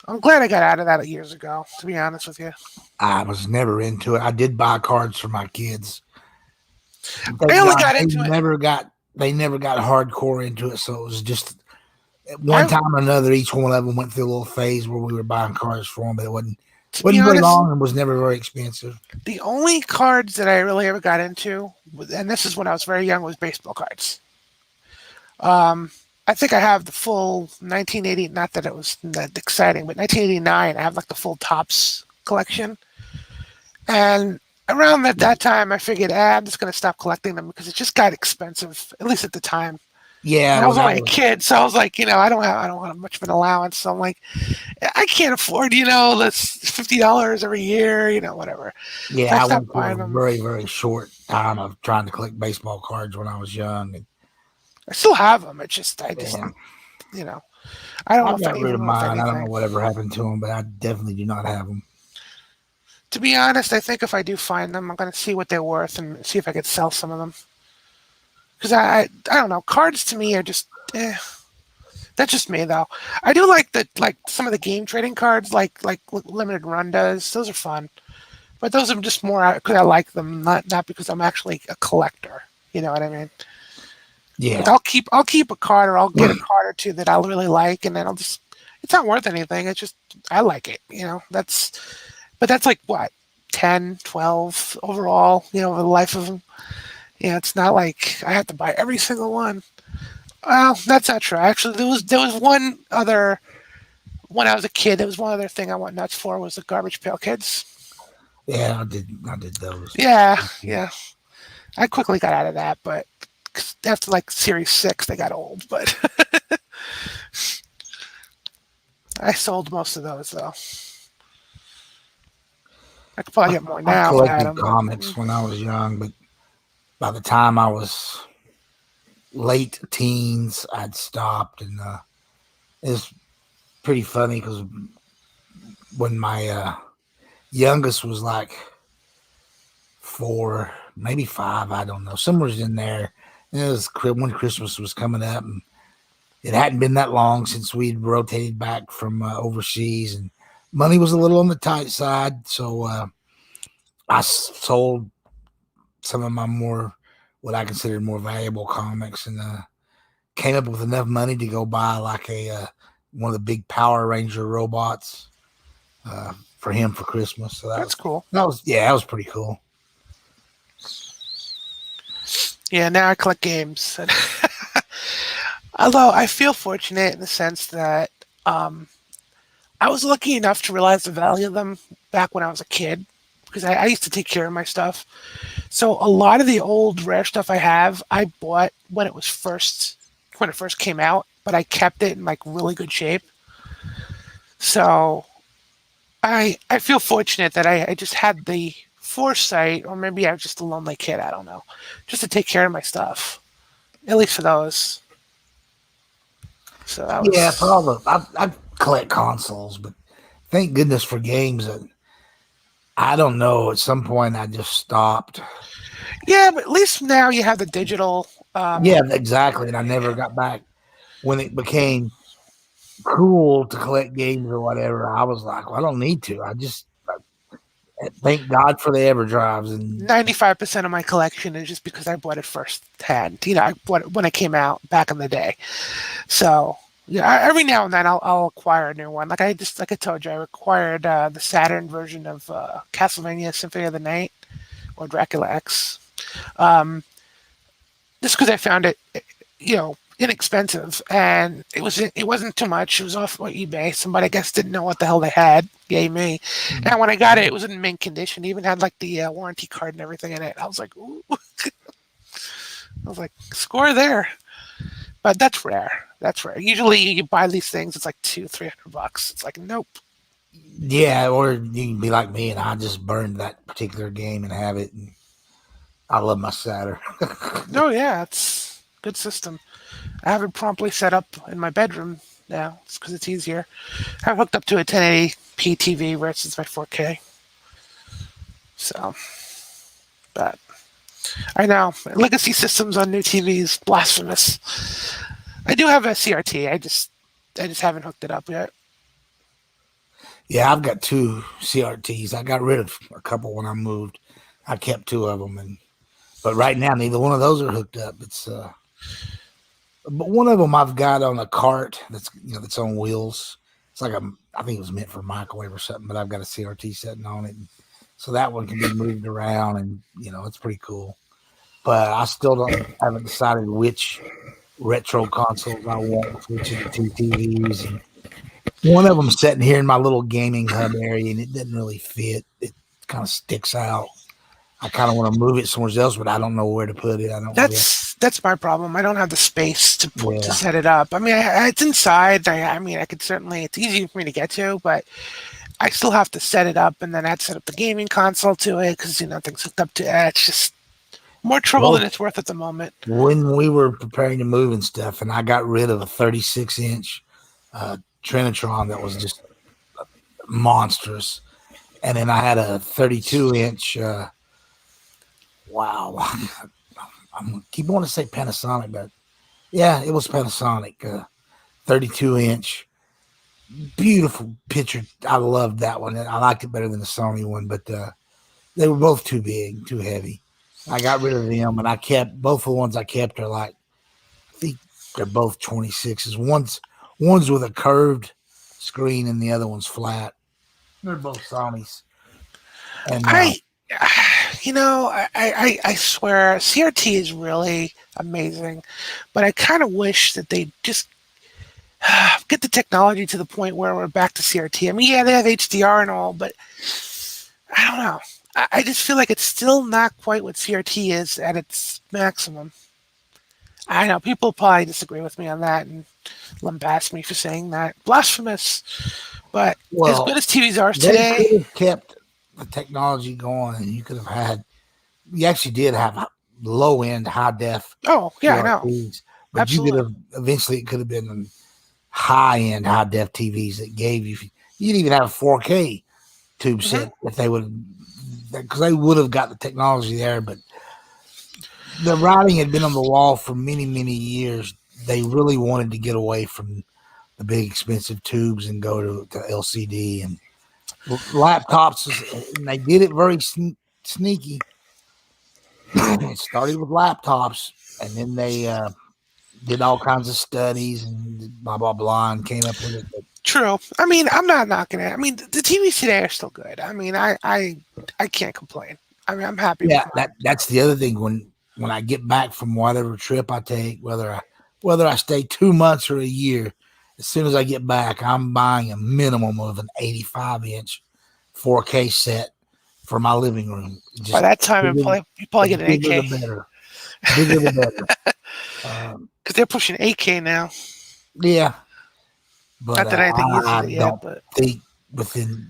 I'm glad I got out of that years ago. To be honest with you, I was never into it. I did buy cards for my kids. I Thank only God got into it. they never got hardcore into it. So it was just at one I, time or another, each one of them went through a little phase where we were buying cards for them, but it to be wasn't very honest, long and was never very expensive. the only cards that I really ever got into, and this is when I was very young, was baseball cards. Um, I think I have the full 1980. Not that it was that exciting, but 1989. I have like the full tops collection. And around that time, I figured, I'm just gonna stop collecting them because it just got expensive, at least at the time. Yeah, And I was when I only a was kid, so I was like, I don't have much of an allowance. So I'm like, I can't afford, this $50 every year, whatever. So I yeah, I stopped went through buying a them. very, very short time of trying to collect baseball cards when I was young. I still have them. It's just, And you know, I don't I know if I got rid even of worth mine. I don't know anything. whatever happened to them, but I definitely do not have them. To be honest, I think if I do find them, I'm going to see what they're worth and see if I could sell some of them. Because I don't know. Cards to me are just, that's just me though. I do like some of the game trading cards, like limited run does. Those are fun, but those are just more because I like them, not because I'm actually a collector. You know what I mean? Like Yeah, I'll keep a card, or I'll get a card or two that I really like, and then I'll just. It's not worth anything. It's just I like it. But that's like what 10, 12 overall. Over the life of them. It's not like I have to buy every single one. Well, that's not true. Actually, there was one other when I was a kid. There was one other thing I went nuts for was the Garbage Pail Kids. yeah, I did those. Yeah, yeah. I quickly got out of that, but after like Series 6, they got old. But I sold most of those though. I could probably get more I now if I had collected them, but comics when I was young, but by the time I was late teens, I'd stopped, and it's pretty funny because when my youngest was like 4, maybe 5, I don't know, somewhere's in there. And it was when Christmas was coming up, and it hadn't been that long since we'd rotated back from overseas, and money was a little on the tight side. So I sold some of my more, what I considered more valuable comics, and came up with enough money to go buy like a one of the big Power Ranger robots for him for Christmas. So that's cool. that was pretty cool. Yeah, now I collect games. Although I feel fortunate in the sense that um, I was lucky enough to realize the value of them back when I was a kid because I used to take care of my stuff. So a lot of the old rare stuff I have, I bought when it first came out, but I kept it in like really good shape. So I feel fortunate that I just had the foresight, or maybe I was just a lonely kid. I don't know, just to take care of my stuff, at least for those. So that Yeah, was probably. I collect consoles, but thank goodness for games. That I don't know. At some point, I just stopped. yeah, but at least now you have the digital. Yeah, exactly. And I never got back when it became cool to collect games or whatever. I was like, well, I don't need to. Thank God for the EverDrives. And 95% of my collection is just because I bought it first hand. I bought it when it came out back in the day. So yeah, every now and then I'll acquire a new one. Like I told you, I acquired the Saturn version of Castlevania Symphony of the Night or Dracula X. Um, just because I found it, inexpensive, and it wasn't too much. It was off eBay. Somebody, I guess, didn't know what the hell they had. Yay me! And when I got it, it was in mint condition. It even had like the warranty card and everything in it. I was like, ooh. I was like, score there. But that's rare. That's rare. Usually, you buy these things, it's like $200-300. It's like, nope. yeah, or you can be like me and I just burned that particular game and have it. And I love my Saturn. No, yeah, it's a good system. I have it promptly set up in my bedroom now. It's because it's easier. I have hooked up to a 1080p TV versus my 4K. So, but I know legacy systems on new TVs blasphemous. I do have a CRT. I just haven't hooked it up yet. Yeah, I've got 2 CRTs. I got rid of a couple when I moved. I kept 2 of them, but right now neither one of those are hooked up. It's but one of them I've got on a cart that's on wheels. It's like I think it was meant for a microwave or something, but I've got a CRT sitting on it, so that one can be moved around, and it's pretty cool. But I still haven't decided which retro consoles I want with which of the 2 TVs. And one of them sitting here in my little gaming hub area, and it doesn't really fit. It kind of sticks out. I kind of want to move it somewhere else, but I don't know where to put it. I don't really. That's my problem. I don't have the space to Yeah. set it up. I mean, it's inside. I mean, I could certainly. It's easy for me to get to, but I still have to set it up, and then I'd set up the gaming console to it because things hooked up to it. It's just more trouble than it's worth at the moment. When we were preparing to move and stuff, and I got rid of a 36-inch Trinitron that was just monstrous, and then I had a 32-inch. Wow, I keep wanting to say Panasonic, but yeah, it was Panasonic. 32-inch, beautiful picture. I loved that one. I liked it better than the Sony one, but they were both too big, too heavy. I got rid of them, and I kept both of the ones I kept are like, I think they're both 26s. One's with a curved screen, and the other one's flat. They're both Sonys. And I swear CRT is really amazing, but I kind of wish that they just get the technology to the point where we're back to CRT. I mean, yeah, they have HDR and all, but I don't know. I just feel like it's still not quite what CRT is at its maximum. I know people probably disagree with me on that and lambast me for saying that. Blasphemous. But as good as TVs are today, they could have kept the technology going, and you actually did have low end, high def. Oh yeah, I know. But absolutely. You could have eventually. It could have been high end, high def TVs that gave you. You'd even have a 4K tube set if they would, because they would have got the technology there. But the writing had been on the wall for many, many years. They really wanted to get away from the big expensive tubes and go to LCD and laptops. And they did it very sneaky. It started with laptops, and then they did all kinds of studies and blah blah blah, and came up with it. But true. I mean, I'm not knocking it. I mean, the TVs today are still good. I mean, I can't complain. I mean, I'm happy. Yeah, that's the other thing. When I get back from whatever trip I take, whether I stay 2 months or a year, as soon as I get back, I'm buying a minimum of an 85-inch 4K set for my living room. Just by that time, you probably get an 8K. The better. Bigger the better. Because they're pushing 8K now. Yeah. But not that anything uses it yet, but think within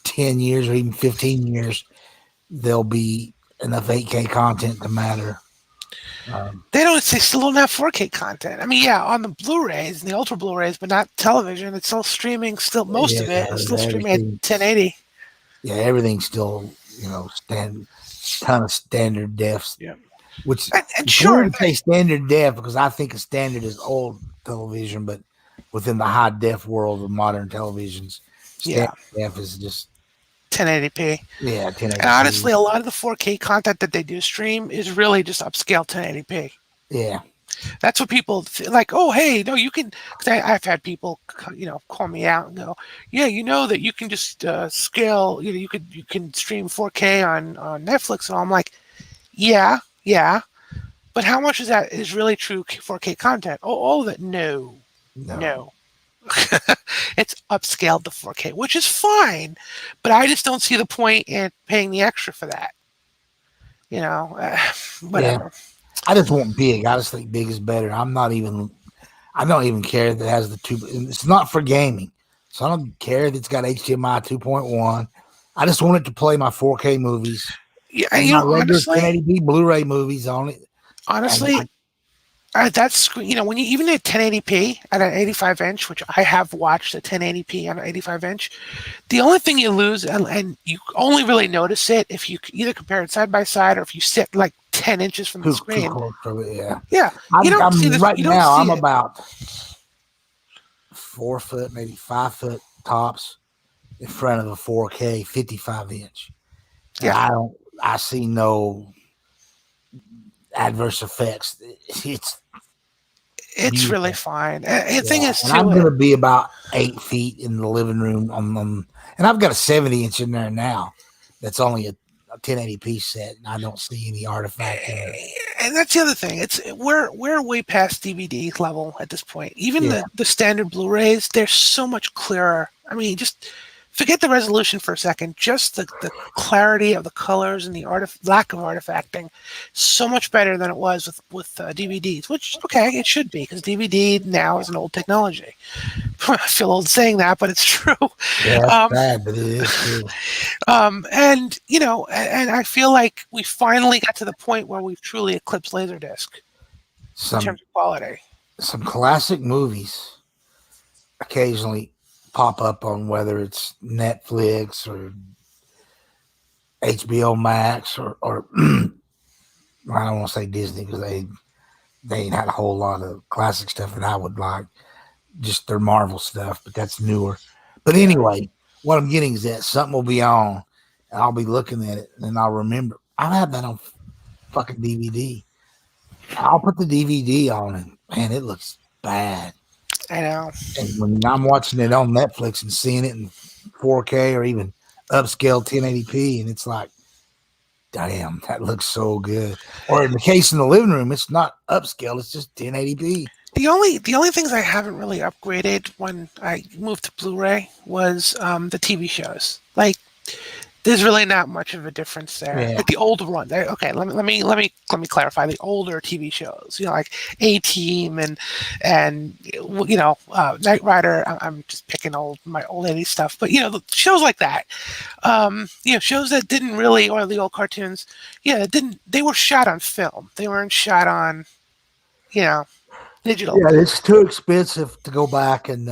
10 years or even 15 years, there'll be enough 8K content to matter. They still don't have 4K content. I mean, yeah, on the Blu-rays and the Ultra Blu-rays, but not television. It's still streaming. Still, most of it is still streaming at 1080. Yeah, everything's still ton of standard defs. Yeah, which and sure, say standard def because I think a standard is old television, but within the high def world of modern televisions, standard def is just 1080p. Yeah, And honestly, 1080p. a lot of the 4K content that they do stream is really just upscale 1080p. Yeah. That's what people like. Oh, hey, no, you can. Cause I've had people, call me out and go, yeah, you know that you can just scale. You can stream 4K on Netflix, and I'm like, yeah, yeah, but how much is that is really true 4K content? Oh, all of it? No, No. no. It's upscaled to 4K, which is fine, but I just don't see the point in paying the extra for that. You know, Yeah. whatever. I just want big. I just think big is better. I don't even care that it has the two. It's not for gaming. So I don't care that it's got HDMI 2.1. I just want it to play my 4K movies Yeah, and my regular 1080p Blu-ray movies on it. And honestly, that's when you even at 1080p at an 85 inch, which I have watched at 1080p on an 85 inch, the only thing you lose, and you only really notice it if you either compare it side by side or if you sit like 10 inches from the too screen. close to it, yeah. Yeah, you don't see I'm this. right You don't now. I'm see it. about 4 foot, maybe 5 foot tops in front of a 4K 55 inch, and Yeah, I see no adverse effects. It's it's really beautiful. fine. And the thing Yeah, is and I'm too, gonna be about 8 feet in the living room and I've got a 70 inch in there now. That's only a 1080p set, and I don't see any artifact in it. and that's the other thing. We're way past DVD level at this point. Even Yeah, the standard Blu-rays, they're so much clearer. I mean, just forget the resolution for a second. Just the clarity of the colors and the lack of artifacting, so much better than it was with DVDs. Which okay, it should be because DVD now is an old technology. I feel old saying that, but it's true. yeah, that's Um, sad, but it is true. and and I feel like we finally got to the point where we've truly eclipsed Laserdisc in Some terms of quality. some classic movies occasionally pop up on whether it's Netflix or HBO Max or I don't want to say Disney because they ain't had a whole lot of classic stuff that I would like. Just their Marvel stuff, but that's newer. But Yeah, anyway, what I'm getting is that something will be on, and I'll be looking at it, and then I'll remember. I'll have that on fucking DVD. I'll put the DVD on, and man, it looks bad. I know. And when I'm watching it on Netflix and seeing it in 4K or even upscale 1080p, and it's like, damn, that looks so good. Or in the case in the living room, it's not upscale; it's just 1080p. The only things I haven't really upgraded when I moved to Blu-ray was the TV shows. Like, there's really not much of a difference there. Yeah, Like the older ones. Okay, let me clarify. The older TV shows, like A Team and Knight Rider. I'm just picking my old 80s stuff, but the shows like that. Shows that didn't really, or the old cartoons. Yeah, it didn't. They were shot on film. They weren't shot on digital. yeah, it's too expensive to go back and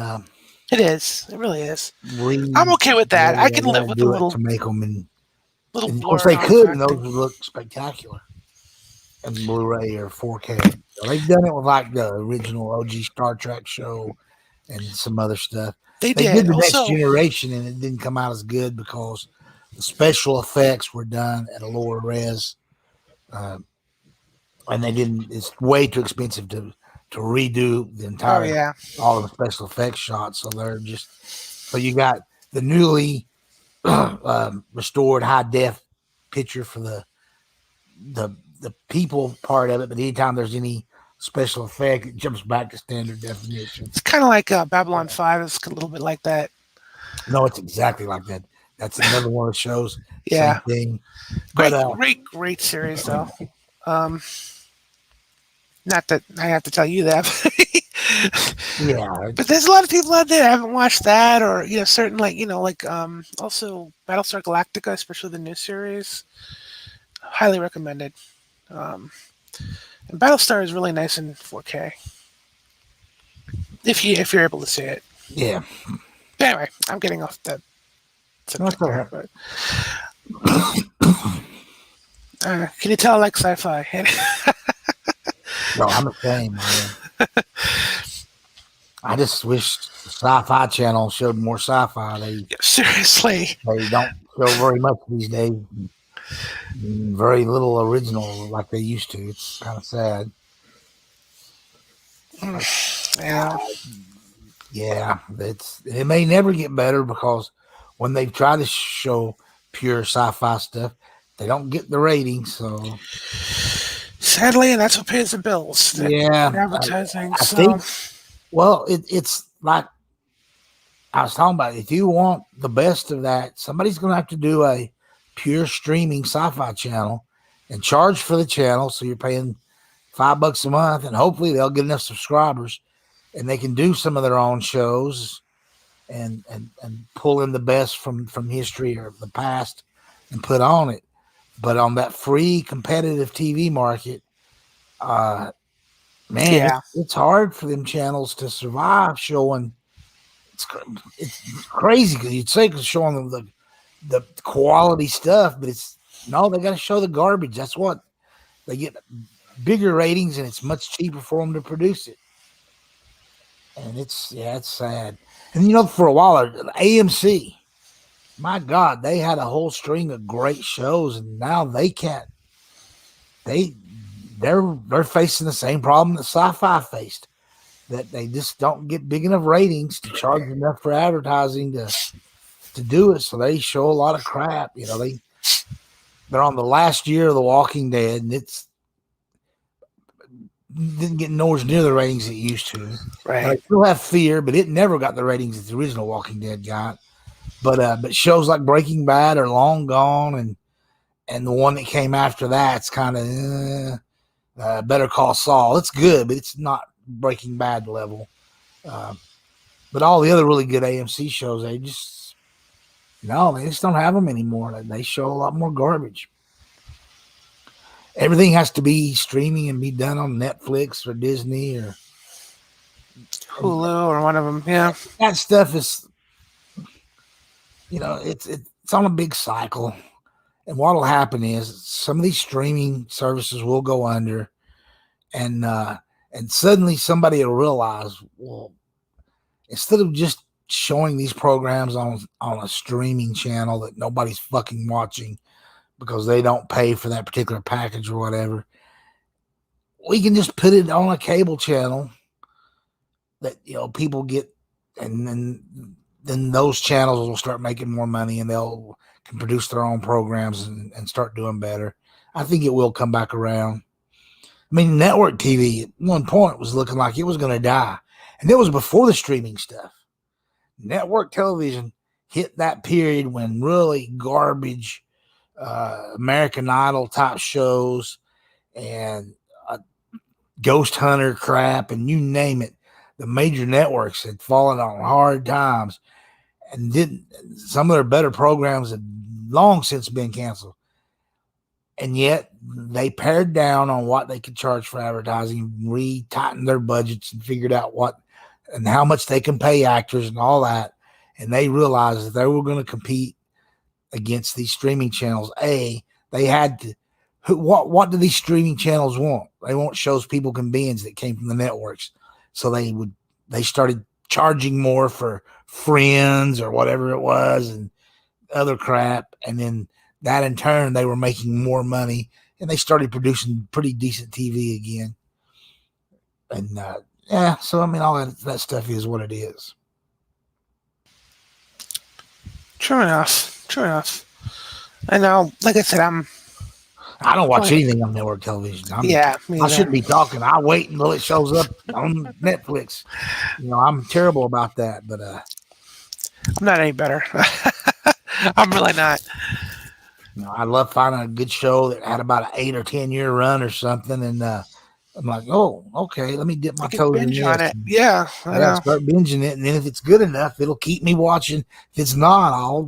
It is. It really is. read I'm okay with that. I whatever can they got live to with a do it little to make them, little and of course blur they could, and those artifacting. would look spectacular in Blu-ray or 4K. So they've done it with like the original OG Star Trek show and some other stuff. They They did did. the Next Also, Generation, and it didn't come out as good because the special effects were done at a lower res, uh, and they didn't. It's way too expensive to redo the oh entire yeah, all of the special effects shots. So they're just so you got the newly restored high def picture for the people part of it, but anytime there's any special effect, it jumps back to standard definition. it's kind of like Babylon 5. It's a little bit like that. No, it's exactly like that. That's another one of the shows. Same Yeah, thing. But great series though. Um, Not that I have to tell you that, yeah, but there's a lot of people out there that haven't watched that, or certain also Battlestar Galactica, especially the new series. Highly recommended. Um, and Battlestar is really nice in 4K if you're able to see it. yeah. But anyway, I'm getting off the That's subject all there. right. But can you tell I like sci-fi? No, I'm the same, man. I just wish the Sci-Fi Channel showed more sci-fi. Seriously, They don't show very much these days. Very little original like they used to. It's kind of sad. But Yeah. yeah, it may never get better because when they try to show pure sci-fi stuff, they don't get the ratings. So Sadly, that's what pays the bills. That yeah, advertising. I So think. Well, it's like I was talking about. If you want the best of that, somebody's going to have to do a pure streaming sci-fi channel and charge for the channel. So you're paying $5 a month, and hopefully they'll get enough subscribers, and they can do some of their own shows and pull in the best from history or the past and put on it. But on that free competitive TV market, man, yeah, it's hard for them channels to survive showing. It's crazy because you'd say it's showing them the quality stuff, but it's no, they got to show the garbage. That's what they get bigger ratings, and it's much cheaper for them to produce it. And it's sad. And for a while, AMC, my God, they had a whole string of great shows, and now they can't. They're facing the same problem that Sci-Fi faced. That they just don't get big enough ratings to charge enough for advertising to do it. So they show a lot of crap. They're on the last year of The Walking Dead, and it's didn't get nowhere near the ratings it used to. right. Now, they still have Fear, but it never got the ratings that the original Walking Dead got. But shows like Breaking Bad are long gone, and the one that came after that's kind of Better Call Saul. It's good, but it's not Breaking Bad level. But all the other really good AMC shows, they just don't have them anymore. They show a lot more garbage. Everything has to be streaming and be done on Netflix or Disney or Hulu or one of them. Yeah, that stuff is, it's on a big cycle. And what'll happen is some of these streaming services will go under, and suddenly somebody will realize, well, instead of just showing these programs on a streaming channel that nobody's fucking watching because they don't pay for that particular package or whatever, we can just put it on a cable channel that people get, and then those channels will start making more money, and they'll can produce their own programs and start doing better. I think it will come back around. I mean, network TV at one point was looking like it was going to die, and it was before the streaming stuff. Network television hit that period when really garbage American Idol type shows and Ghost Hunter crap and you name it. The major networks had fallen on hard times, and some of their better programs had long since been canceled. And yet they pared down on what they could charge for advertising, re-tightened their budgets, and figured out what and how much they can pay actors and all that. And they realized that they were going to compete against these streaming channels. They had to. What do these streaming channels want? They want shows people can binge that came from the networks. So they started charging more for Friends or whatever it was and other crap. And then that in turn, they were making more money, and they started producing pretty decent TV again. And so I mean, all that stuff is what it is. True enough. I know. Like I said, I don't watch anything on network television. I shouldn't be talking. I wait until it shows up on Netflix. I'm terrible about that, but I'm not any better. I'm really not. I love finding a good show that had about an 8 or 10 year run or something, and I'm like, oh, okay, let me dip my toes in this. On it. Yeah, I know. Start binging it, and then if it's good enough, it'll keep me watching. If it's not, I'll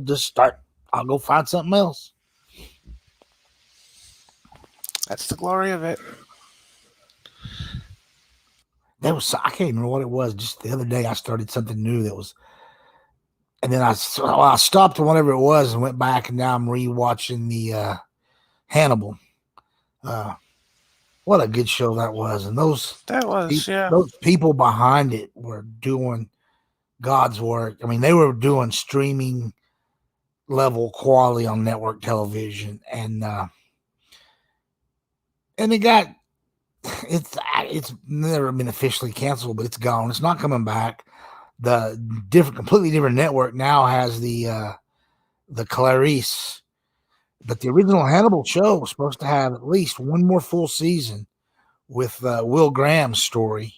go find something else. That's the glory of it. I can't remember what it was. Just the other day, I started something new that was, and then I stopped whatever it was and went back, and now I'm rewatching the Hannibal. What a good show that was, and those people behind it were doing God's work. I mean, they were doing streaming level quality on network television, and it got it's never been officially canceled, but it's gone. It's not coming back. The completely different network now has the Clarice, but the original Hannibal show was supposed to have at least one more full season with Will Graham's story,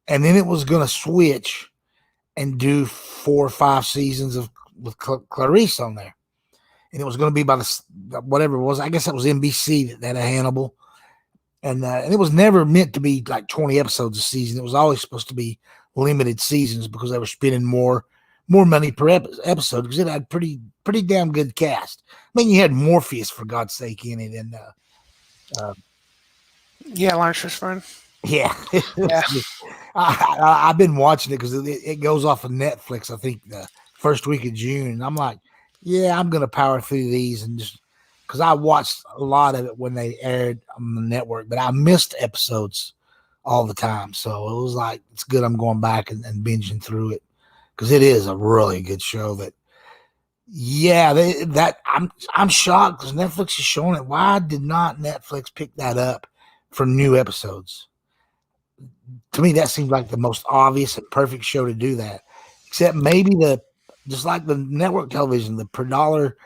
and then it was going to switch and do 4 or 5 seasons with Clarice on there, and it was going to be by whatever it was. I guess that was NBC that had a Hannibal, and it was never meant to be like 20 episodes a season. It was always supposed to be limited seasons because they were spending more money per episode because it had pretty damn good cast. I mean, you had Morpheus, for God's sake, in it, and Yeah, Lawrence Fishburne. yeah, Yeah. I've been watching it because it goes off of Netflix, I think, the first week of June. And I'm like, yeah, I'm going to power through these, and just because I watched a lot of it when they aired on the network, but I missed episodes all the time. So it was like, it's good I'm going back and binging through it because it is a really good show. I'm shocked because Netflix is showing it. Why did not Netflix pick that up for new episodes? To me, that seems like the most obvious and perfect show to do that. Except maybe just like the network television, the per dollar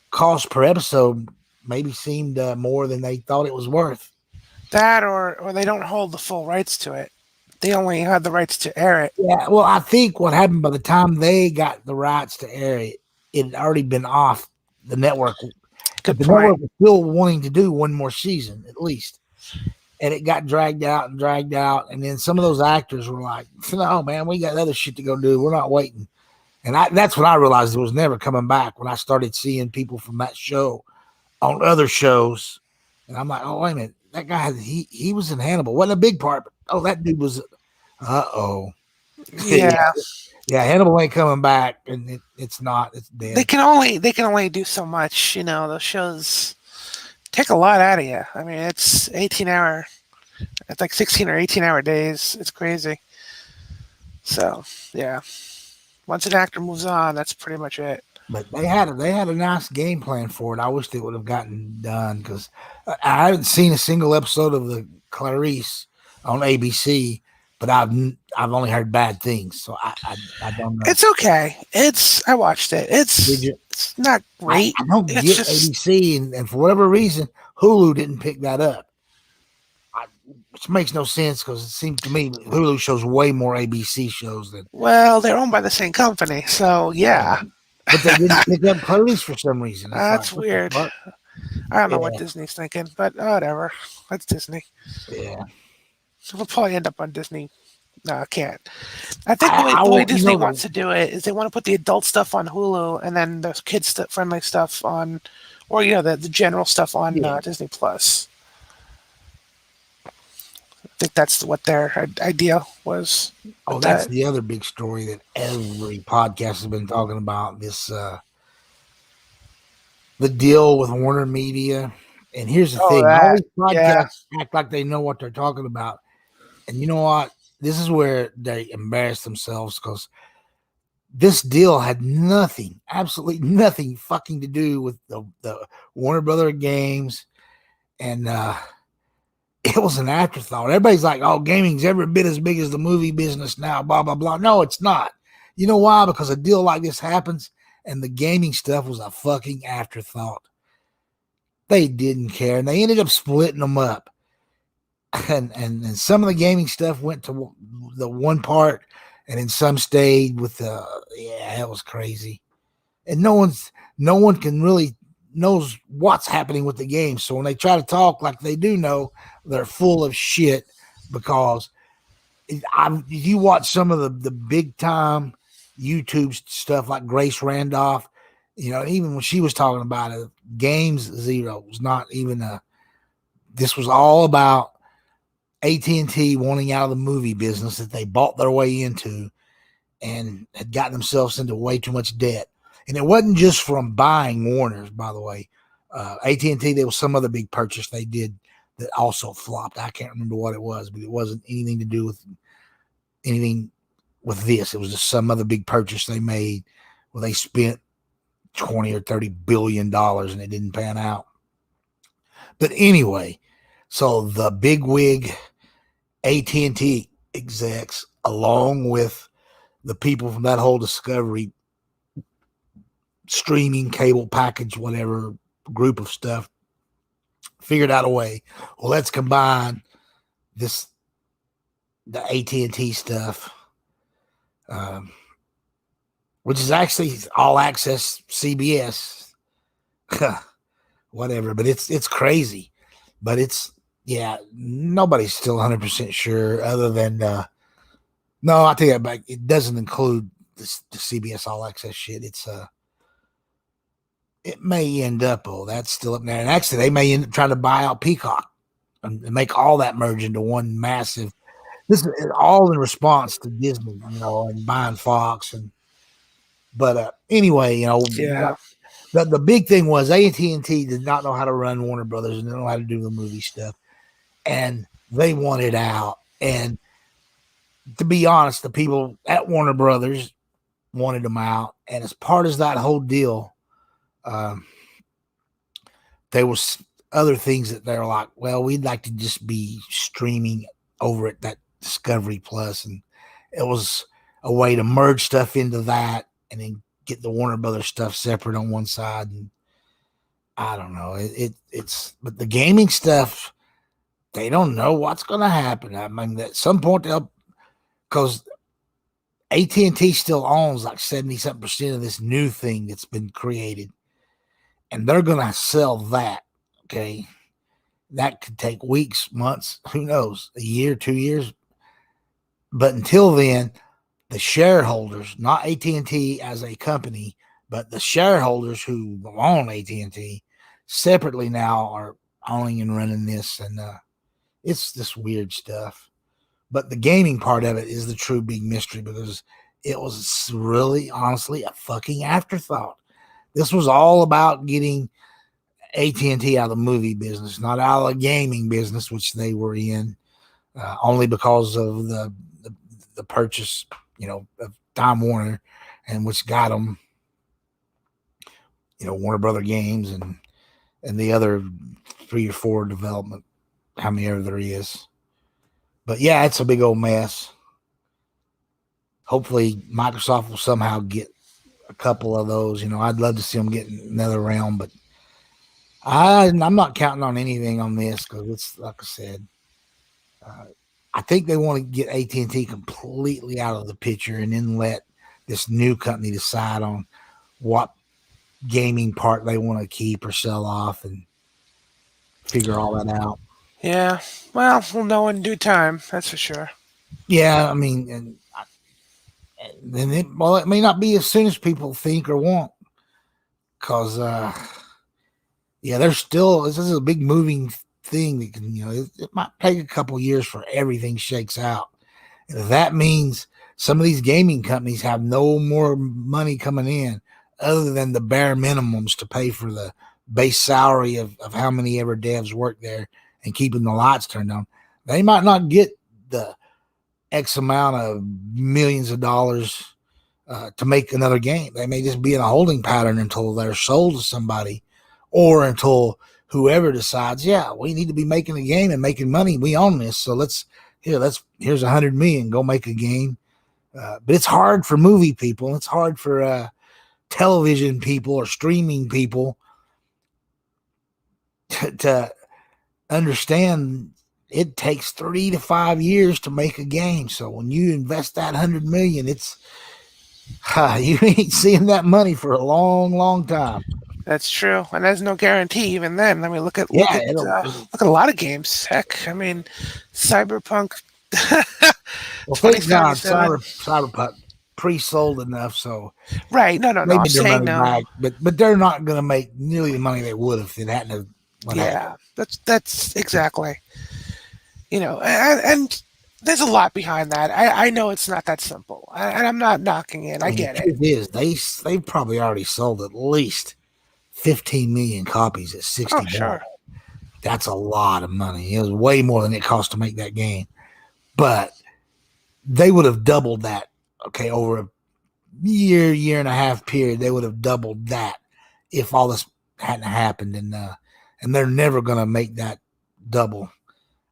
cost per episode maybe seemed more than they thought it was worth. That or they don't hold the full rights to it. They only had the rights to air it. Yeah, well, I think what happened by the time they got the rights to air it, it had already been off the network. Good the point. network was still wanting to do one more season at least. And it got dragged out. And then some of those actors were like, no, man, we got other shit to go do. We're not waiting. And that's when I realized it was never coming back, when I started seeing people from that show on other shows. And I'm like, oh, wait a minute. That guy, he was in Hannibal. Wasn't a big part, but that dude was, uh-oh. Yeah. Yeah, Hannibal ain't coming back, and it's not. It's dead. They can only do so much. Those shows take a lot out of you. I mean, it's 18-hour. It's like 16 or 18-hour days. It's crazy. So yeah, once an actor moves on, that's pretty much it. But they had a nice game plan for it. I wish they would have gotten done because I haven't seen a single episode of the Clarice on ABC, but I've only heard bad things, so I don't know. It's okay. I watched it. It's not great. I don't get ABC, and for whatever reason, Hulu didn't pick that up. Which makes no sense because it seems to me Hulu shows way more ABC shows than. Well, they're owned by the same company, so yeah. But they didn't pick up Clarice for some reason. That's weird. I don't know what Disney's thinking, but whatever. That's Disney. Yeah. We'll probably end up on Disney. No, I can't. I think the way Disney wants to do it is they want to put the adult stuff on Hulu and then the kids-friendly stuff on, or the general stuff on Disney Plus. I think that's what their idea was. Oh, that's the other big story that every podcast has been talking about. This the deal with Warner Media. And here's the thing: all these podcasts act like they know what they're talking about. And you know what? This is where they embarrass themselves because this deal had absolutely nothing fucking to do with the Warner Brother games. And it was an afterthought. Everybody's like, oh, gaming's every bit as big as the movie business now, blah, blah, blah. No, it's not. You know why? Because a deal like this happens and the gaming stuff was a fucking afterthought. They didn't care. And they ended up splitting them up. And some of the gaming stuff went to the one part, and then some stayed with that was crazy. And no one can really knows what's happening with the game. So when they try to talk like they do know, they're full of shit because if you watch some of the big time YouTube stuff like Grace Randolph, even when she was talking about it, Games Zero was not even this was all about AT&T wanting out of the movie business that they bought their way into and had gotten themselves into way too much debt. And it wasn't just from buying Warner's, by the way. AT&T, there was some other big purchase they did that also flopped. I can't remember what it was, but it wasn't anything to do with anything with this. It was just some other big purchase they made where they spent $20 or $30 billion, and it didn't pan out. But anyway, so the bigwig AT&T execs, along with the people from that whole Discovery streaming cable package, whatever group of stuff, figured out a way. Well, let's combine the AT&T stuff, which is actually all access CBS, whatever. But it's crazy. But nobody's still 100% sure, other than no, I take that back. It doesn't include the CBS all access shit. It may end up, that's still up there. And actually, they may end up trying to buy out Peacock and make all that merge into one massive. This is all in response to Disney, and buying Fox. But anyway, Yeah. the big thing was AT&T did not know how to run Warner Brothers and didn't know how to do the movie stuff, and they wanted out. And to be honest, the people at Warner Brothers wanted them out. And as part of that whole deal, there was other things that they're like, well, we'd like to just be streaming over at that Discovery Plus, and it was a way to merge stuff into that and then get the Warner Brothers stuff separate on one side. And I don't know, but the gaming stuff, they don't know what's going to happen. I mean, at some point because AT&T still owns like 70-something% of this new thing that's been created, and they're going to sell that. Okay. That could take weeks, months, who knows, a year, 2 years. But until then, the shareholders, not AT&T as a company, but the shareholders who own AT&T separately now are owning and running this. And it's this weird stuff. But the gaming part of it is the true big mystery, because it was really, honestly, a fucking afterthought. This was all about getting AT&T out of the movie business, not out of the gaming business, which they were in, only because of the purchase, of Time Warner, and which got them, Warner Brother Games and the other 3 or 4 development, how many ever there is. But yeah, it's a big old mess. Hopefully Microsoft will somehow get a couple of those. I'd love to see them get another round, but I'm not counting on anything on this, because it's like I said, I think they want to get AT&T completely out of the picture and then let this new company decide on what gaming part they want to keep or sell off and figure all that out. Yeah. Well, we'll know in due time. That's for sure. Yeah, I mean, and then it may not be as soon as people think or want, because there's still, this is a big moving thing that can, it might take a couple years for everything shakes out. And if that means some of these gaming companies have no more money coming in other than the bare minimums to pay for the base salary of how many ever devs work there and keeping the lights turned on, they might not get the X amount of millions of dollars to make another game. They may just be in a holding pattern until they're sold to somebody, or until whoever decides, yeah, we need to be making a game and making money. We own this, so here's $100 million, go make a game. But it's hard for movie people. It's hard for television people or streaming people to understand. It takes 3 to 5 years to make a game. So when you invest that $100 million, it's you ain't seeing that money for a long, long time. That's true, and there's no guarantee even then. I mean, look at a lot of games. Heck, I mean, Cyberpunk. Well, thank God, Cyberpunk pre-sold enough, so right. No. I'm saying no. Back, but they're not going to make nearly the money they would if it hadn't have. Yeah, that's exactly. And there's a lot behind that. I know it's not that simple, and I'm not knocking it. I get it. The truth is, they've probably already sold at least 15 million copies at $60. Oh, sure. That's a lot of money. It was way more than it cost to make that game. But they would have doubled that, over a year and a half period. They would have doubled that if all this hadn't happened, and they're never going to make that double.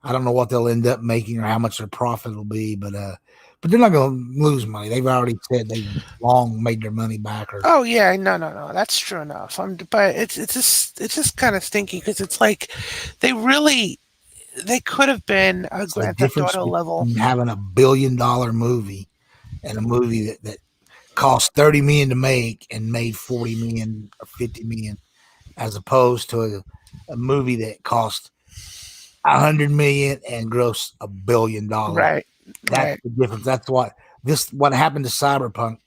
I don't know what they'll end up making or how much their profit will be, but they're not going to lose money. They've already said they've long made their money back. Or Oh yeah, no, no, no. That's true enough. But it's just kind of stinky because it's like they really they could have been a it's the Grand Theft difference Auto level. between having $1 billion movie and a movie that cost 30 million to make and made 40 million or 50 million, as opposed to a movie that cost 100 million and gross $1 billion. Right, That's right. the difference. That's what happened to Cyberpunk.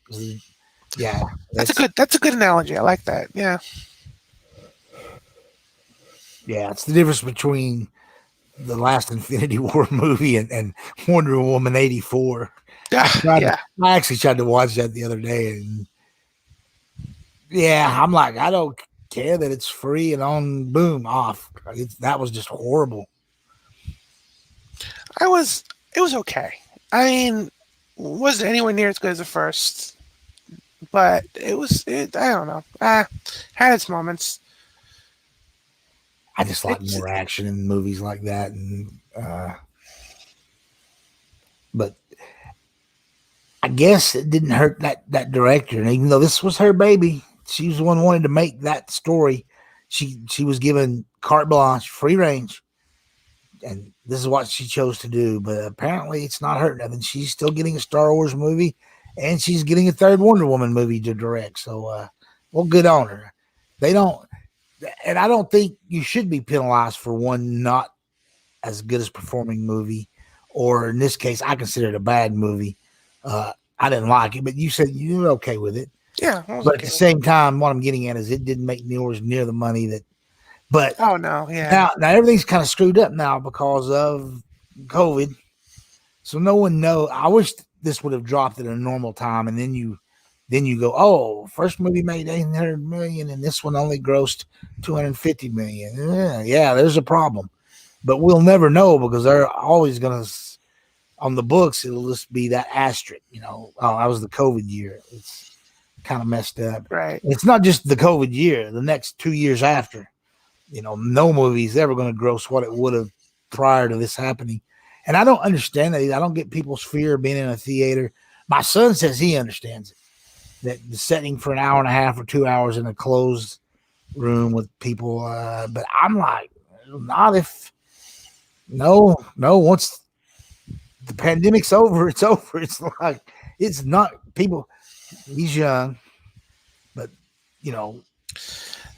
Yeah, that's That's a good analogy. I like that. Yeah. yeah, it's the difference between the last Infinity War movie and Wonder Woman 84. Yeah. I actually tried to watch that the other day, and yeah, I'm like, I don't care that it's free and on, boom, off. That was just horrible. I was. It was okay. I mean, wasn't anywhere near as good as the first, but it was. I don't know. Had its moments. I just like It's more action in movies like that, and but I guess it didn't hurt that director. And even though this was her baby, she was the one who wanted to make that story. She was given carte blanche, free range, and this is what she chose to do. But apparently, it's not hurting nothing. She's still getting a Star Wars movie, and she's getting a third Wonder Woman movie to direct. So, well, good on her. They don't, and I don't think you should be penalized for one not as good as performing movie, or in this case, I consider it a bad movie. I didn't like it, but you said you were okay with it. Yeah, I was But at okay the with it. same time, what I'm getting at is it didn't make near the money that. But Oh no, yeah. now everything's kind of screwed up now because of COVID. So no one knows. I wish this would have dropped at a normal time, and then you go, oh, first movie made 800 million, and this one only grossed 250 million. Yeah, there's a problem, but we'll never know because they're always gonna on the books. It'll just be that asterisk, Oh, that was the COVID year. It's kind of messed up. Right. It's not just the COVID year. The next 2 years after, no movie's ever going to gross what it would have prior to this happening. And I don't understand that. I don't get people's fear of being in a theater. My son says he understands it. That the setting for an hour and a half or 2 hours in a closed room with people. But I'm like, not if no. Once the pandemic's over, it's over. It's like it's not people. He's young, but you know,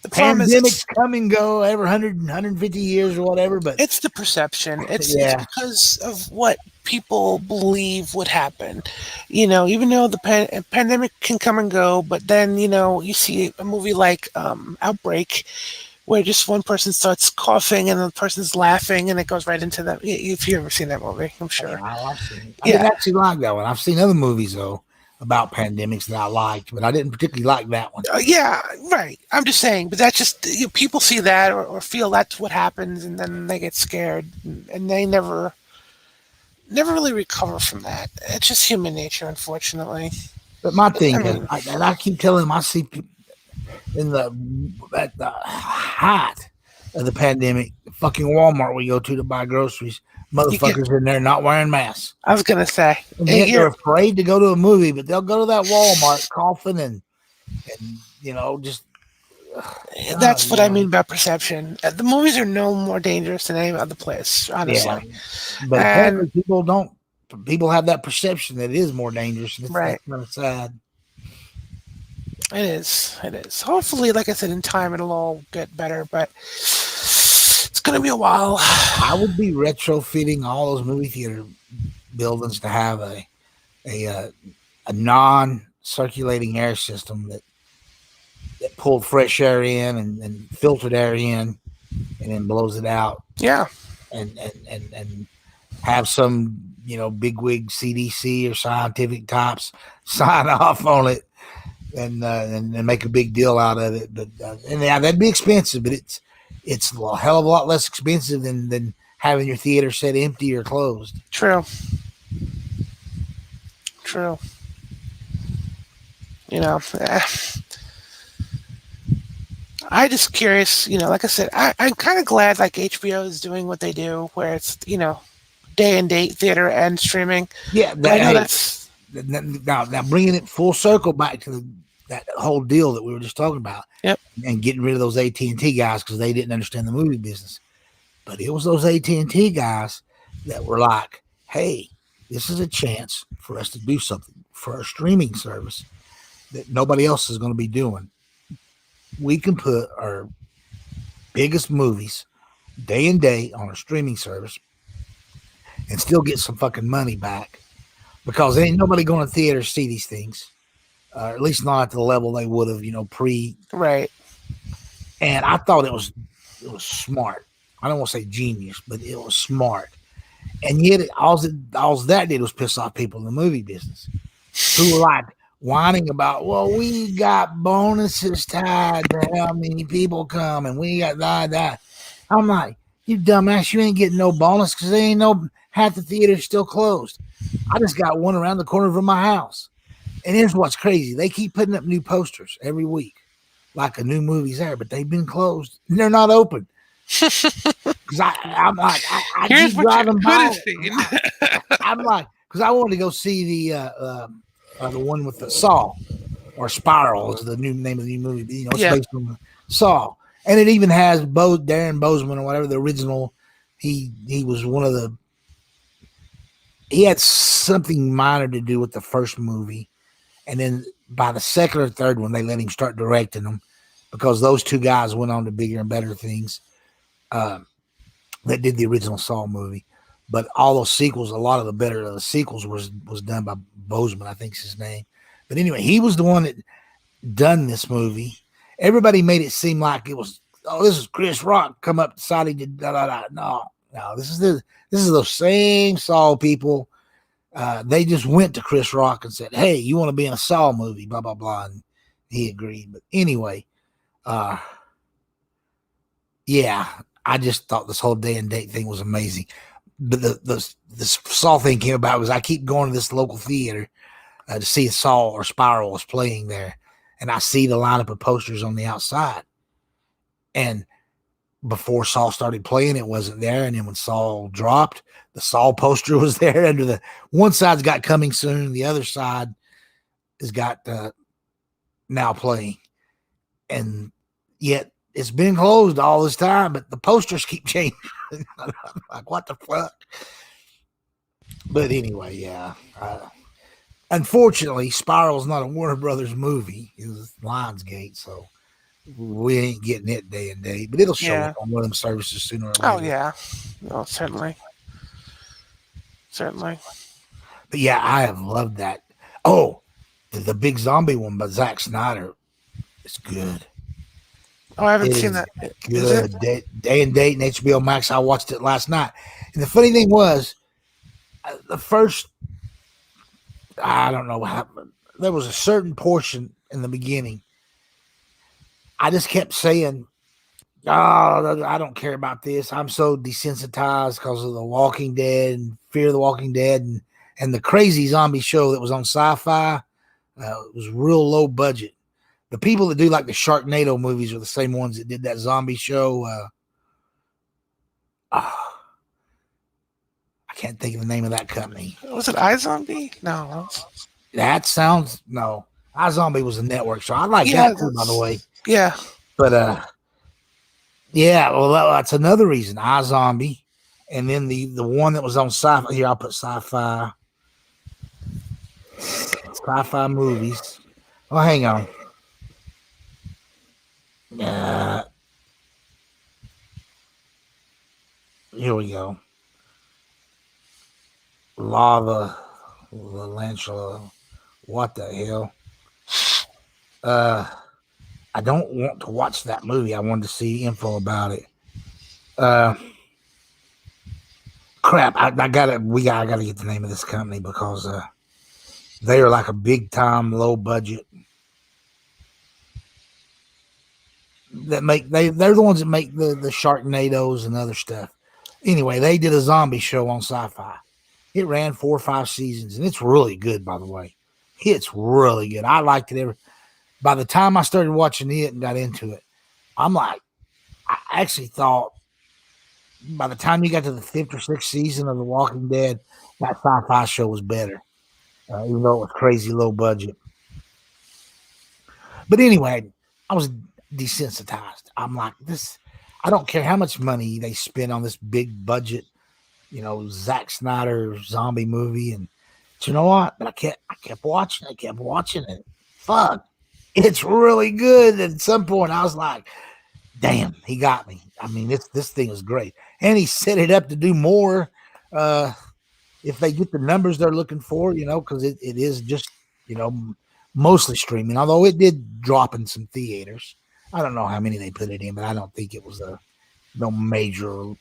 The problem is pandemics come and go every 150 years or whatever. But it's the perception. It's yeah, because of what people believe would happen. Even though the pandemic can come and go, but then you see a movie like Outbreak, where just one person starts coughing and the person's laughing, and it goes right into that. If you've ever seen that movie, I'm sure. I've seen it. I didn't Yeah, actually like that one. I've seen other movies though about pandemics that I liked, but I didn't particularly like that one. yeah, right. I'm just saying, but that's just people see that or feel that's what happens, and then they get scared, and they never really recover from that. It's just human nature, unfortunately. But my I thing is, mean, and I keep telling him, I see people in at the height of the pandemic, the fucking Walmart we go to buy groceries, you get. motherfuckers in there not wearing masks. I was gonna say, And hey, yet they're here, afraid to go to a movie, but they'll go to that Walmart coughing and just that's what I yeah, mean by perception. The movies are no more dangerous than any other place, yeah. honestly. But And apparently people don't. People have that perception that it is more dangerous, and right, that's kind of sad. it is. It is. Hopefully, like I said, in time it'll all get better, but it's gonna be a while. I would be retrofitting all those movie theater buildings to have a, uh, a non-circulating air system that pulled fresh air in and filtered air in and then blows it out Yeah, and have some bigwig CDC or scientific types sign off on it and make a big deal out of it. But and yeah, that'd be expensive, but it's a hell of a lot less expensive than having your theater set empty or closed. true, true. You know, I just curious, like I said, I'm kind of glad like HBO is doing what they do, where it's day and date theater and streaming. Yeah, But I that know hey, that's now bringing it full circle back to that whole deal that we were just talking about, yep, and getting rid of those AT&T guys because they didn't understand the movie business. But it was those AT&T guys that were like, "Hey, this is a chance for us to do something for our streaming service that nobody else is going to be doing. We can put our biggest movies day and day on a streaming service and still get some fucking money back because ain't nobody going to theaters to see these things, at least not at the level they would have, pre." right. And I thought it was smart. I don't want to say genius, but it was smart. And yet, all that did was piss off people in the movie business who were like whining about, well, we got bonuses tied to how many people come, and we got that. I'm like, you dumbass, you ain't getting no bonus because they ain't no half the theater's still closed. I just got one around the corner from my house. And here's what's crazy. They keep putting up new posters every week, like a new movie's there, but they've been closed. And they're not open. Because I'm like, I Here's keep what you driving could by. have seen. I'm like, because I wanted to go see the one with the Saw, or Spiral is the new name of the new movie. It's Yeah. based on the Saw, and it even has Darren Bozeman or whatever, the original. He was one of the. He had something minor to do with the first movie, and then by the second or third one, they let him start directing them because those two guys went on to bigger and better things. That did the original Saw movie. But all those sequels, a lot of the better of the sequels was done by Bozeman, I think's his name. But anyway, he was the one that done this movie. Everybody made it seem like it was, oh, this is Chris Rock come up deciding to da da da. No, this is those same Saw people. They just went to Chris Rock and said, "Hey, you want to be in a Saw movie?" Blah blah blah, and he agreed. But anyway, yeah, I just thought this whole day and date thing was amazing. But the Saw thing came about was I keep going to this local theater to see if Saw or Spiral was playing there, and I see the lineup of posters on the outside. And before Saw started playing, it wasn't there, and then when Saw dropped, the Saw poster was there. Under the one side's got coming soon, the other side has got now playing, and yet it's been closed all this time, but the posters keep changing. Like, what the fuck? But anyway, yeah. Unfortunately, Spiral's not a Warner Brothers movie. It's Lionsgate, so we ain't getting it day and day. But it'll show Yeah. up on one of them services sooner or later. Oh yeah. No, certainly. Certainly. But yeah, I have loved that. Oh, the big zombie one by Zack Snyder. It's good. Oh, I haven't seen that. Is it? Good. Day and date and HBO Max. I watched it last night. And the funny thing was, the first, I don't know what happened. There was a certain portion in the beginning. I just kept saying, "Oh, I don't care about this. I'm so desensitized because of The Walking Dead and Fear of the Walking Dead and the crazy zombie show that was on Sci-Fi. It was real low budget. The people that do like the Sharknado movies are the same ones that did that zombie show. I can't think of the name of that company. Was it iZombie? No. That sounds no. iZombie was a network show. I like that too, by the way. Yeah. But yeah, well, that's another reason. iZombie, and then the one that was on Sci-Fi. Here, I'll put Sci-Fi movies. Oh, hang on. Here we go. Lava Lantula. What the hell? I don't want to watch that movie. I wanted to see info about it. Crap! I gotta get the name of this company because they are like a big time low budget that make they're the ones that make the Sharknadoes and other stuff. Anyway, they did a zombie show on Sci-Fi. It ran 4 or 5 seasons, and it's really good, by the way. It's really good. I liked it. By the time I started watching it and got into it, I'm like, I actually thought by the time you got to the fifth or sixth season of The Walking Dead, that sci-fi show was better, even though it was crazy low budget. But anyway, I was desensitized. I'm like, this. I don't care how much money they spend on this big budget, Zack Snyder zombie movie, and you know what? But I kept watching. I kept watching it. Fuck, it's really good. And at some point, I was like, damn, he got me. I mean, this thing is great, and he set it up to do more. If they get the numbers they're looking for, because it is just, mostly streaming, although it did drop in some theaters. I don't know how many they put it in, but I don't think it was no major,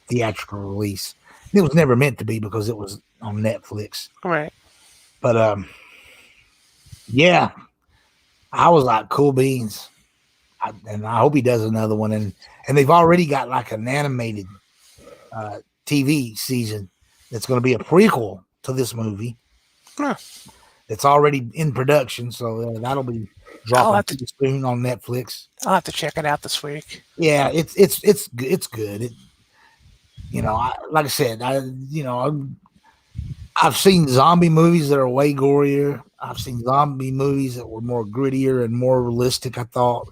theatrical release. It was never meant to be because it was on Netflix. Right. But yeah, I was like, cool beans. And I hope he does another one. And they've already got like an animated TV season that's going to be a prequel to this movie. Huh. It's already in production, so that'll be dropping soon on Netflix. I'll have to check it out this week. Yeah, it's good. Like I said, I've seen zombie movies that are way gorier. I've seen zombie movies that were more grittier and more realistic, I thought.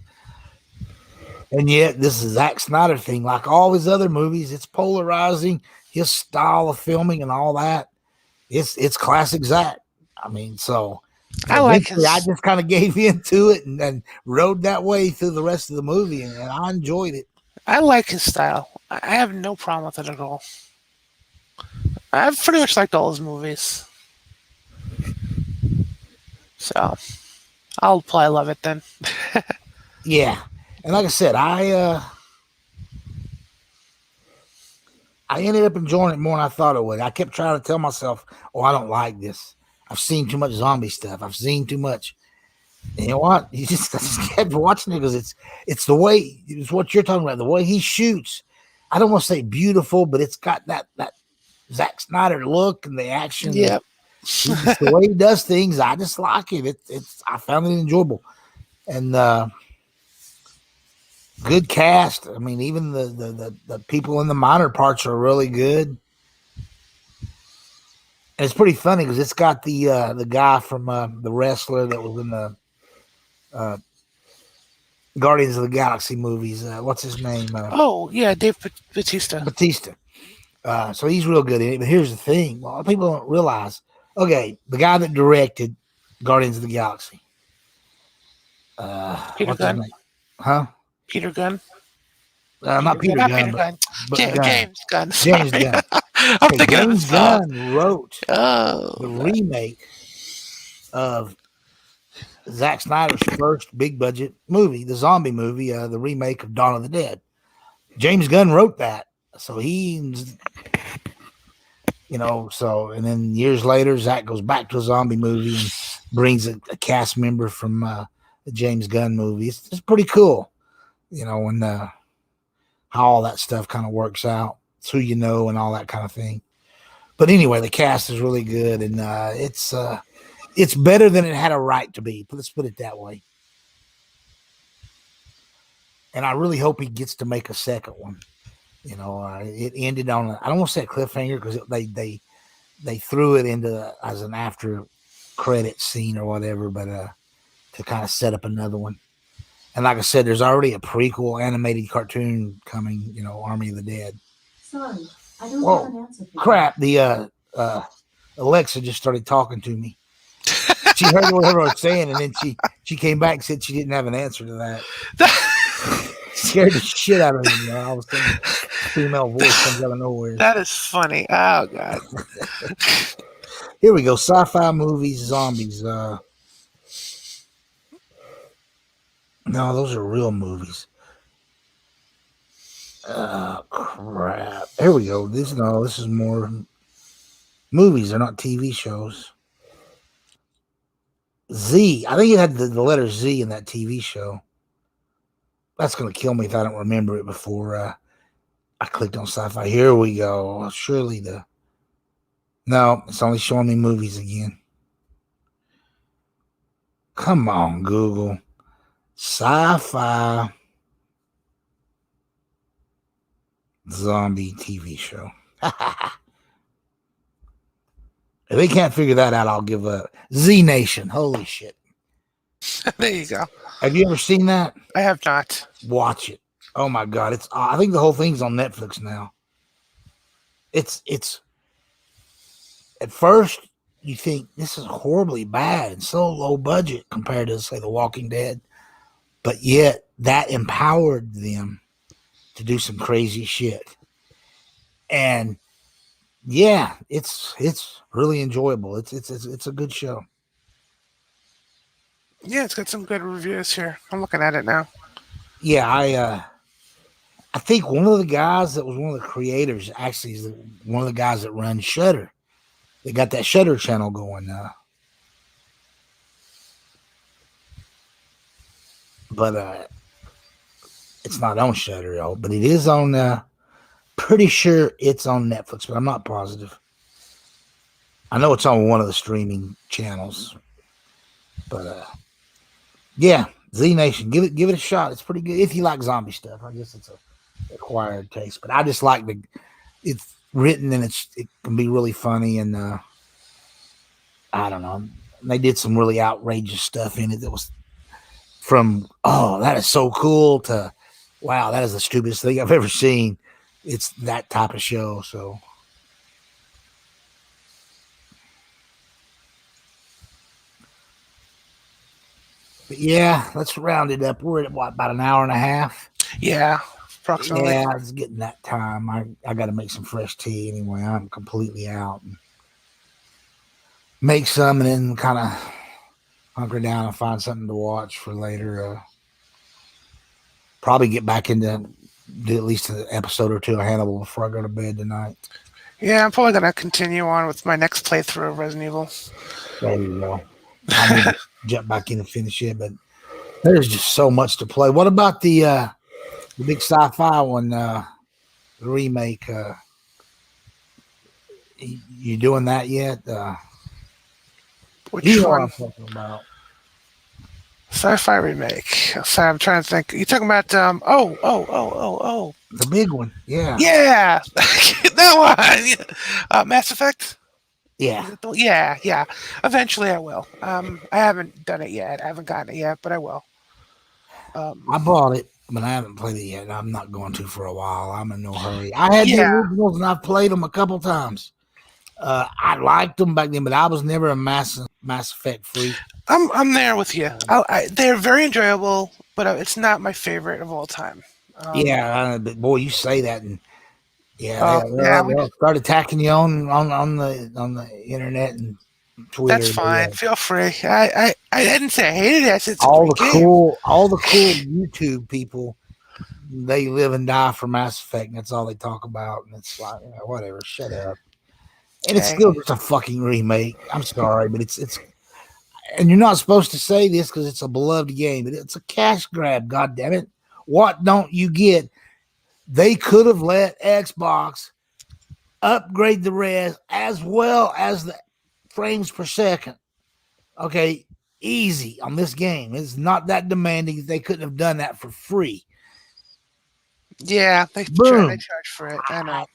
And yet, this is Zack Snyder thing. Like all his other movies, it's polarizing. His style of filming and all that, it's classic Zack. I mean, so I just kind of gave into it and rode that way through the rest of the movie, and I enjoyed it. I like his style. I have no problem with it at all. I've pretty much liked all his movies. So, I'll probably love it then. Yeah. And like I said, I ended up enjoying it more than I thought I would. I kept trying to tell myself, oh, I don't like this. I've seen too much zombie stuff. I've seen too much. And you know what? I just kept watching it because it's the way, it's what you're talking about, the way he shoots. I don't want to say beautiful, but it's got that Zack Snyder look and the action. Yep. The way he does things, I just like it. I found it enjoyable. And good cast. I mean, even the people in the minor parts are really good. And it's pretty funny because it's got the guy from the wrestler that was in the Guardians of the Galaxy movies. What's his name? Dave Bautista. So he's real good in it. But here's the thing: a lot of people don't realize. Okay, the guy that directed Guardians of the Galaxy. Peter Gunn. Huh? Peter Gunn. Not Peter Gunn. But James Gunn. James Gunn. I'm thinking James of Gunn wrote the remake of Zack Snyder's first big budget movie, the zombie movie, the remake of Dawn of the Dead. James Gunn wrote that. So and then years later, Zack goes back to a zombie movie and brings a cast member from the James Gunn movie. It's pretty cool, and how all that stuff kind of works out. It's who you know and all that kind of thing. But anyway, the cast is really good, and it's better than it had a right to be. Let's put it that way. And I really hope he gets to make a second one. It ended on I don't want to say a cliffhanger because they threw it into as an after credit scene or whatever, but to kind of set up another one. And like I said, there's already a prequel animated cartoon coming. Army of the Dead. Sorry, I don't have an answer for crap! The Alexa just started talking to me. She heard whatever I was saying, and then she came back and said she didn't have an answer to that. Scared the shit out of me. I was thinking a female voice comes out of nowhere. That is funny. Oh god. Here we go. Sci-fi movies, zombies. No, those are real movies. Crap. Here we go. This is more movies. They're not TV shows. Z. I think it had the letter Z in that TV show. That's going to kill me if I don't remember it before I clicked on sci-fi. Here we go. Surely no, it's only showing me movies again. Come on, Google. Sci-fi zombie TV show. If they can't figure that out, I'll give up. Z Nation. Holy shit. There you go. Have you ever seen that? I have not. Watch it. Oh my god, it's. I think the whole thing's on Netflix now. It's. At first, you think this is horribly bad and so low budget compared to, say, The Walking Dead, but yet that empowered them to do some crazy shit. And yeah, it's really enjoyable. It's a good show. Yeah, it's got some good reviews here. I'm looking at it now. Yeah, I think one of the guys that was one of the creators actually is one of the guys that runs Shudder. They got that Shudder channel going now. But it's not on Shudder, though. But it is on, pretty sure it's on Netflix, but I'm not positive. I know it's on one of the streaming channels. But, yeah, Z Nation, give it a shot. It's pretty good. If you like zombie stuff, I guess it's a acquired taste. But I just like it's written and it can be really funny, and I don't know. They did some really outrageous stuff in it that was from, oh, that is so cool, to, wow, that is the stupidest thing I've ever seen. It's that type of show. So but yeah, let's round it up. We're at what, about an hour and a half? Yeah, approximately. Yeah, it's getting that time. I got to make some fresh tea anyway. I'm completely out. Make some and then kind of hunker down and find something to watch for later. Probably get back into do at least an episode or two of Hannibal before I go to bed tonight. Yeah, I'm probably going to continue on with my next playthrough of Resident Evil. There you go. I'm going to jump back in and finish it, but there's just so much to play. What about the big sci-fi one, the remake? You doing that yet? Which one? I'm talking about. Sci-fi remake. Sorry, I'm trying to think. You talking about oh. The big one, yeah. Yeah. That one. Mass Effect? Yeah. Yeah. Eventually I will. I haven't done it yet. I haven't gotten it yet, but I will. I bought it, but I haven't played it yet. I'm not going to for a while. I'm in no hurry. I had the originals and I've played them a couple times. I liked them back then, but I was never a Mass Effect freak. I'm there with you. They're very enjoyable, but it's not my favorite of all time. But boy, you say that, and they'll start attacking you on the internet and Twitter. That's fine. Feel free. I didn't say I hated it. I said it's all the cool YouTube people. They live and die for Mass Effect, and that's all they talk about. And it's like, whatever. Shut up. And it's still just a fucking remake. I'm sorry, but it's and you're not supposed to say this because it's a beloved game, but it's a cash grab. God damn it! What don't you get? They could have let Xbox upgrade the res as well as the frames per second. Okay, easy on this game. It's not that demanding. They couldn't have done that for free. Yeah, they charge for it. I know.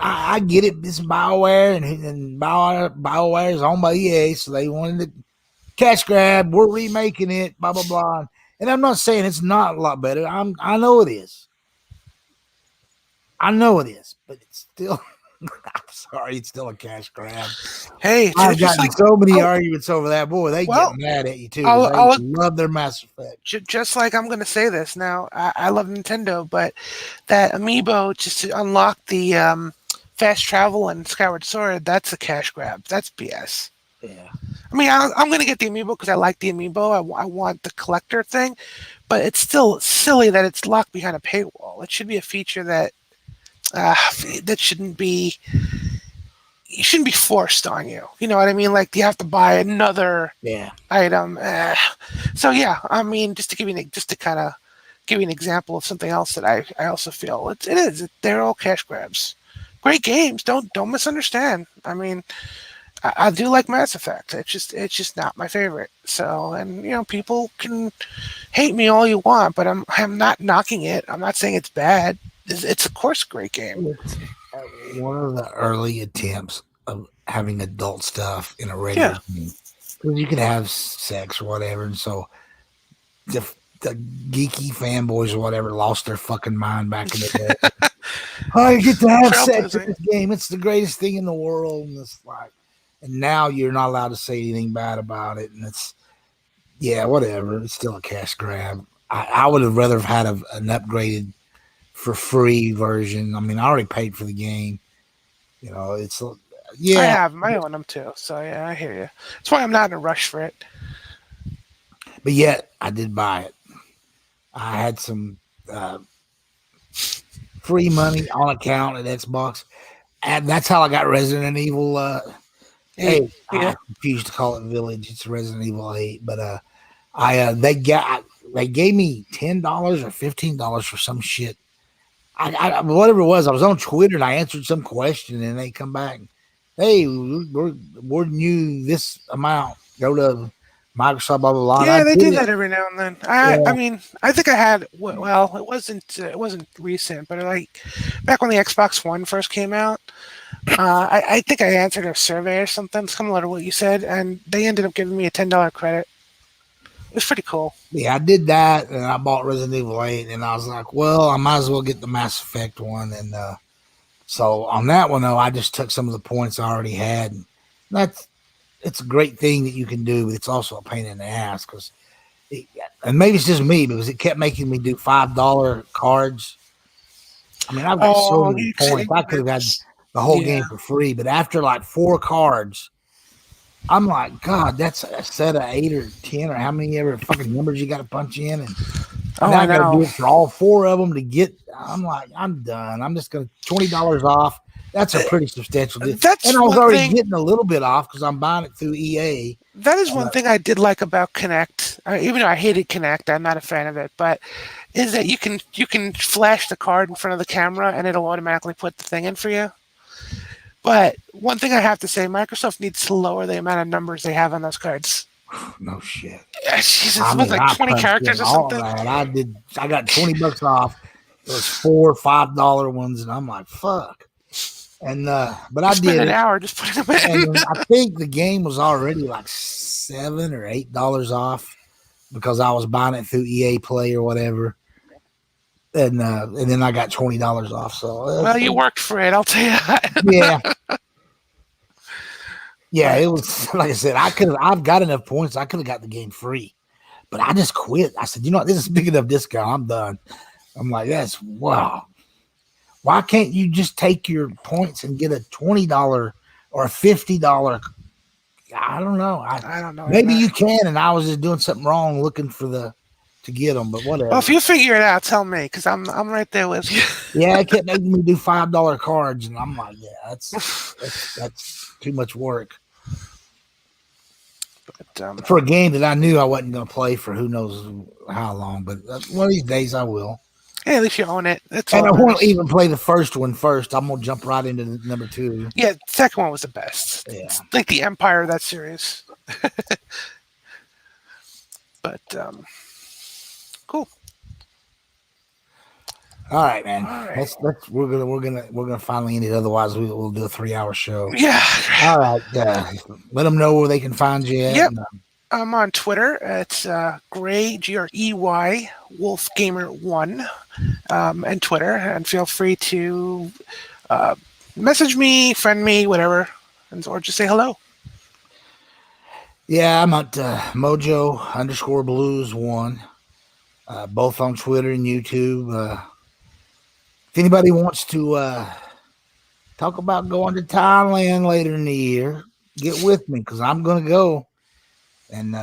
I get it. It's BioWare, and BioWare is owned by EA, so they wanted to cash grab. We're remaking it, blah blah blah. And I'm not saying it's not a lot better. I know it is. But it's still. I'm sorry, it's still a cash grab. Hey, I've gotten so many arguments over that. Boy, they get mad at you too. I love their Mass Effect. Just like I'm going to say this now, I love Nintendo, but that amiibo just to unlock the fast travel and Skyward Sword, that's a cash grab. That's BS. Yeah. I mean, I'm going to get the amiibo because I like the amiibo. I want the collector thing, but it's still silly that it's locked behind a paywall. It should be a feature that shouldn't be. It shouldn't be forced on you. You know what I mean? Like you have to buy another item. So yeah, I mean, just to kind of give you an example of something else that I also feel it is. They're all cash grabs. Great games. Don't misunderstand. I mean, I do like Mass Effect. It's just not my favorite. So, and people can hate me all you want, but I'm not knocking it. I'm not saying it's bad. it's of course a great game. It's one of the early attempts of having adult stuff in a regular Yeah. game. Because you could have sex or whatever, and so the geeky fanboys or whatever lost their fucking mind back in the day. I get to have sex in this game. It's the greatest thing in the world. And it's like, and now you're not allowed to say anything bad about it. And it's, yeah, whatever. It's still a cash grab. I would have rather have had an upgraded for free version. I mean, I already paid for the game. You know, it's, yeah. I have them. I own them too. So yeah, I hear you. That's why I'm not in a rush for it. But yet, I did buy it. I had some free money on account at Xbox. And that's how I got Resident Evil 8. I refuse to call it Village. It's Resident Evil 8. But they gave me $10 or $15 for some shit. I whatever it was. I was on Twitter and I answered some question and they come back. Hey, we're awarding you this amount. Go to Microsoft, blah blah blah. Yeah, they do that every now and then. I mean, I think I had. Well, it wasn't recent, but like back when the Xbox One first came out, I think I answered a survey or something similar to what you said, and they ended up giving me a $10 credit. It was pretty cool. Yeah, I did that, and I bought Resident Evil 8, and I was like, well, I might as well get the Mass Effect one, and so on that one though, I just took some of the points I already had. And it's a great thing that you can do, but it's also a pain in the ass because, and maybe it's just me because it kept making me do $5 cards. I mean, I've got so many points. I could have had the whole game for free, but after like 4 cards, I'm like, God, that's a set of 8 or 10 or how many ever fucking numbers you got to punch in, and now I got to do it for all 4 of them to get. I'm like, I'm done. I'm just gonna $20 off. That's a pretty substantial deal. And I was already getting a little bit off because I'm buying it through EA. That is one thing I did like about Kinect. Even though I hated Kinect, I'm not a fan of it. But is that you can flash the card in front of the camera and it'll automatically put the thing in for you. But one thing I have to say, Microsoft needs to lower the amount of numbers they have on those cards. No shit. Yeah, Jesus, it was like 20 characters or something. I got $20 off. It was 4 $5 ones, and I'm like, fuck. And but I did an hour just putting them in. And I think the game was already like $7 or $8 off because I was buying it through EA Play or whatever. And then I got $20 off. So well, you worked for it, I'll tell you that. Yeah. Yeah, it was like I said, I've got enough points, I could have got the game free. But I just quit. I said, you know what, this is big enough discount. I'm done. I'm like, that's wow. Why can't you just take your points and get a $20 or a $50? I don't know. I don't know. Maybe you can, and I was just doing something wrong looking to get them, but whatever. Well, if you figure it out, tell me, because I'm right there with you. Yeah, it kept making me do $5 cards, and I'm like, yeah, that's too much work. But, for a game that I knew I wasn't going to play for who knows how long, but one of these days I will. Hey, at least you own it. And I won't even play the first one first. I'm going to jump right into number 2. Yeah, the second one was the best. Yeah. It's like the Empire of that series. But, cool. All right, man. All right. We're gonna finally end it. Otherwise, we'll do a 3-hour show. Yeah. All right. Let them know where they can find you at. Yep. I'm on Twitter. It's Grey GREY WolfGamer1 and Twitter. And feel free to message me, friend me, whatever, or just say hello. Yeah, I'm at Mojo_Blues1, both on Twitter and YouTube. If anybody wants to talk about going to Thailand later in the year, get with me because I'm going to go. And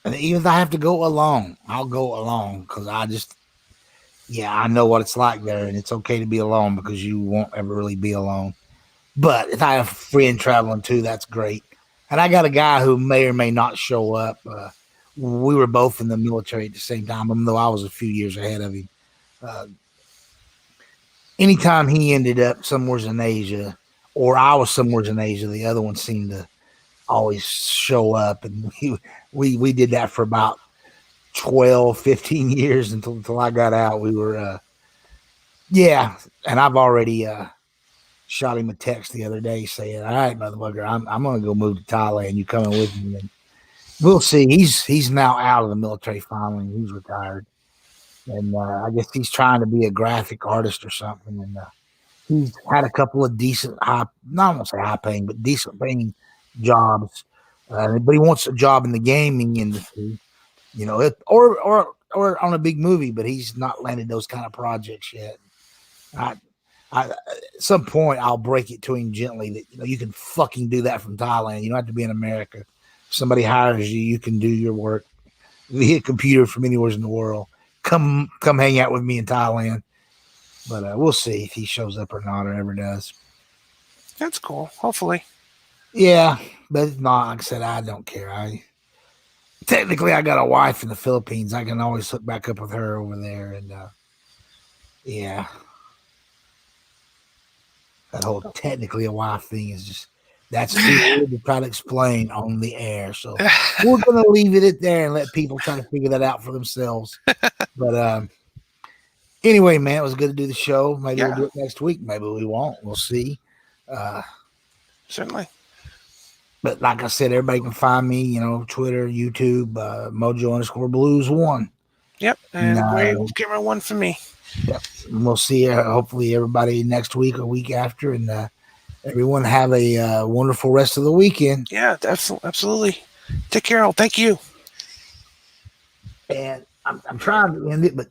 even if I have to go alone, I'll go alone because I know what it's like there, and it's okay to be alone because you won't ever really be alone. But if I have a friend traveling too, that's great. And I got a guy who may or may not show up. We were both in the military at the same time, even though I was a few years ahead of him. Anytime he ended up somewhere in Asia, or I was somewhere in Asia, the other one seemed to always show up. And we did that for about 12, 15 years until I got out. We were Yeah, and I've already shot him a text the other day saying, "All right, motherfucker, I'm gonna go move to Thailand. You coming with me?" And we'll see. He's now out of the military finally. He's retired, and I guess he's trying to be a graphic artist or something. And he's had a couple of decent not want to say high paying, but decent paying jobs. But he wants a job in the gaming industry, or on a big movie. But he's not landed those kind of projects yet. At some point, I'll break it to him gently that you can fucking do that from Thailand. You don't have to be in America. If somebody hires you, you can do your work via computer from anywhere in the world. Come hang out with me in Thailand. But we'll see if he shows up or not, or ever does. That's cool. Hopefully. Yeah, but if not, like I said, I don't care. Technically I got a wife in the Philippines. I can always hook back up with her over there, and yeah. That whole technically a wife thing is just that's too weird to try to explain on the air. So we're gonna leave it at there and let people try to figure that out for themselves. But anyway, man, it was good to do the show. Maybe we'll do it next week. Maybe we won't. We'll see. Certainly. But like I said, everybody can find me, Twitter, YouTube, Mojo_Blues1. Yep. And Gray Gamer 1 for me. Yep. And we'll see hopefully everybody next week or week after, and everyone have a wonderful rest of the weekend. Yeah, absolutely. Take care. Thank you. And I'm trying to end it, but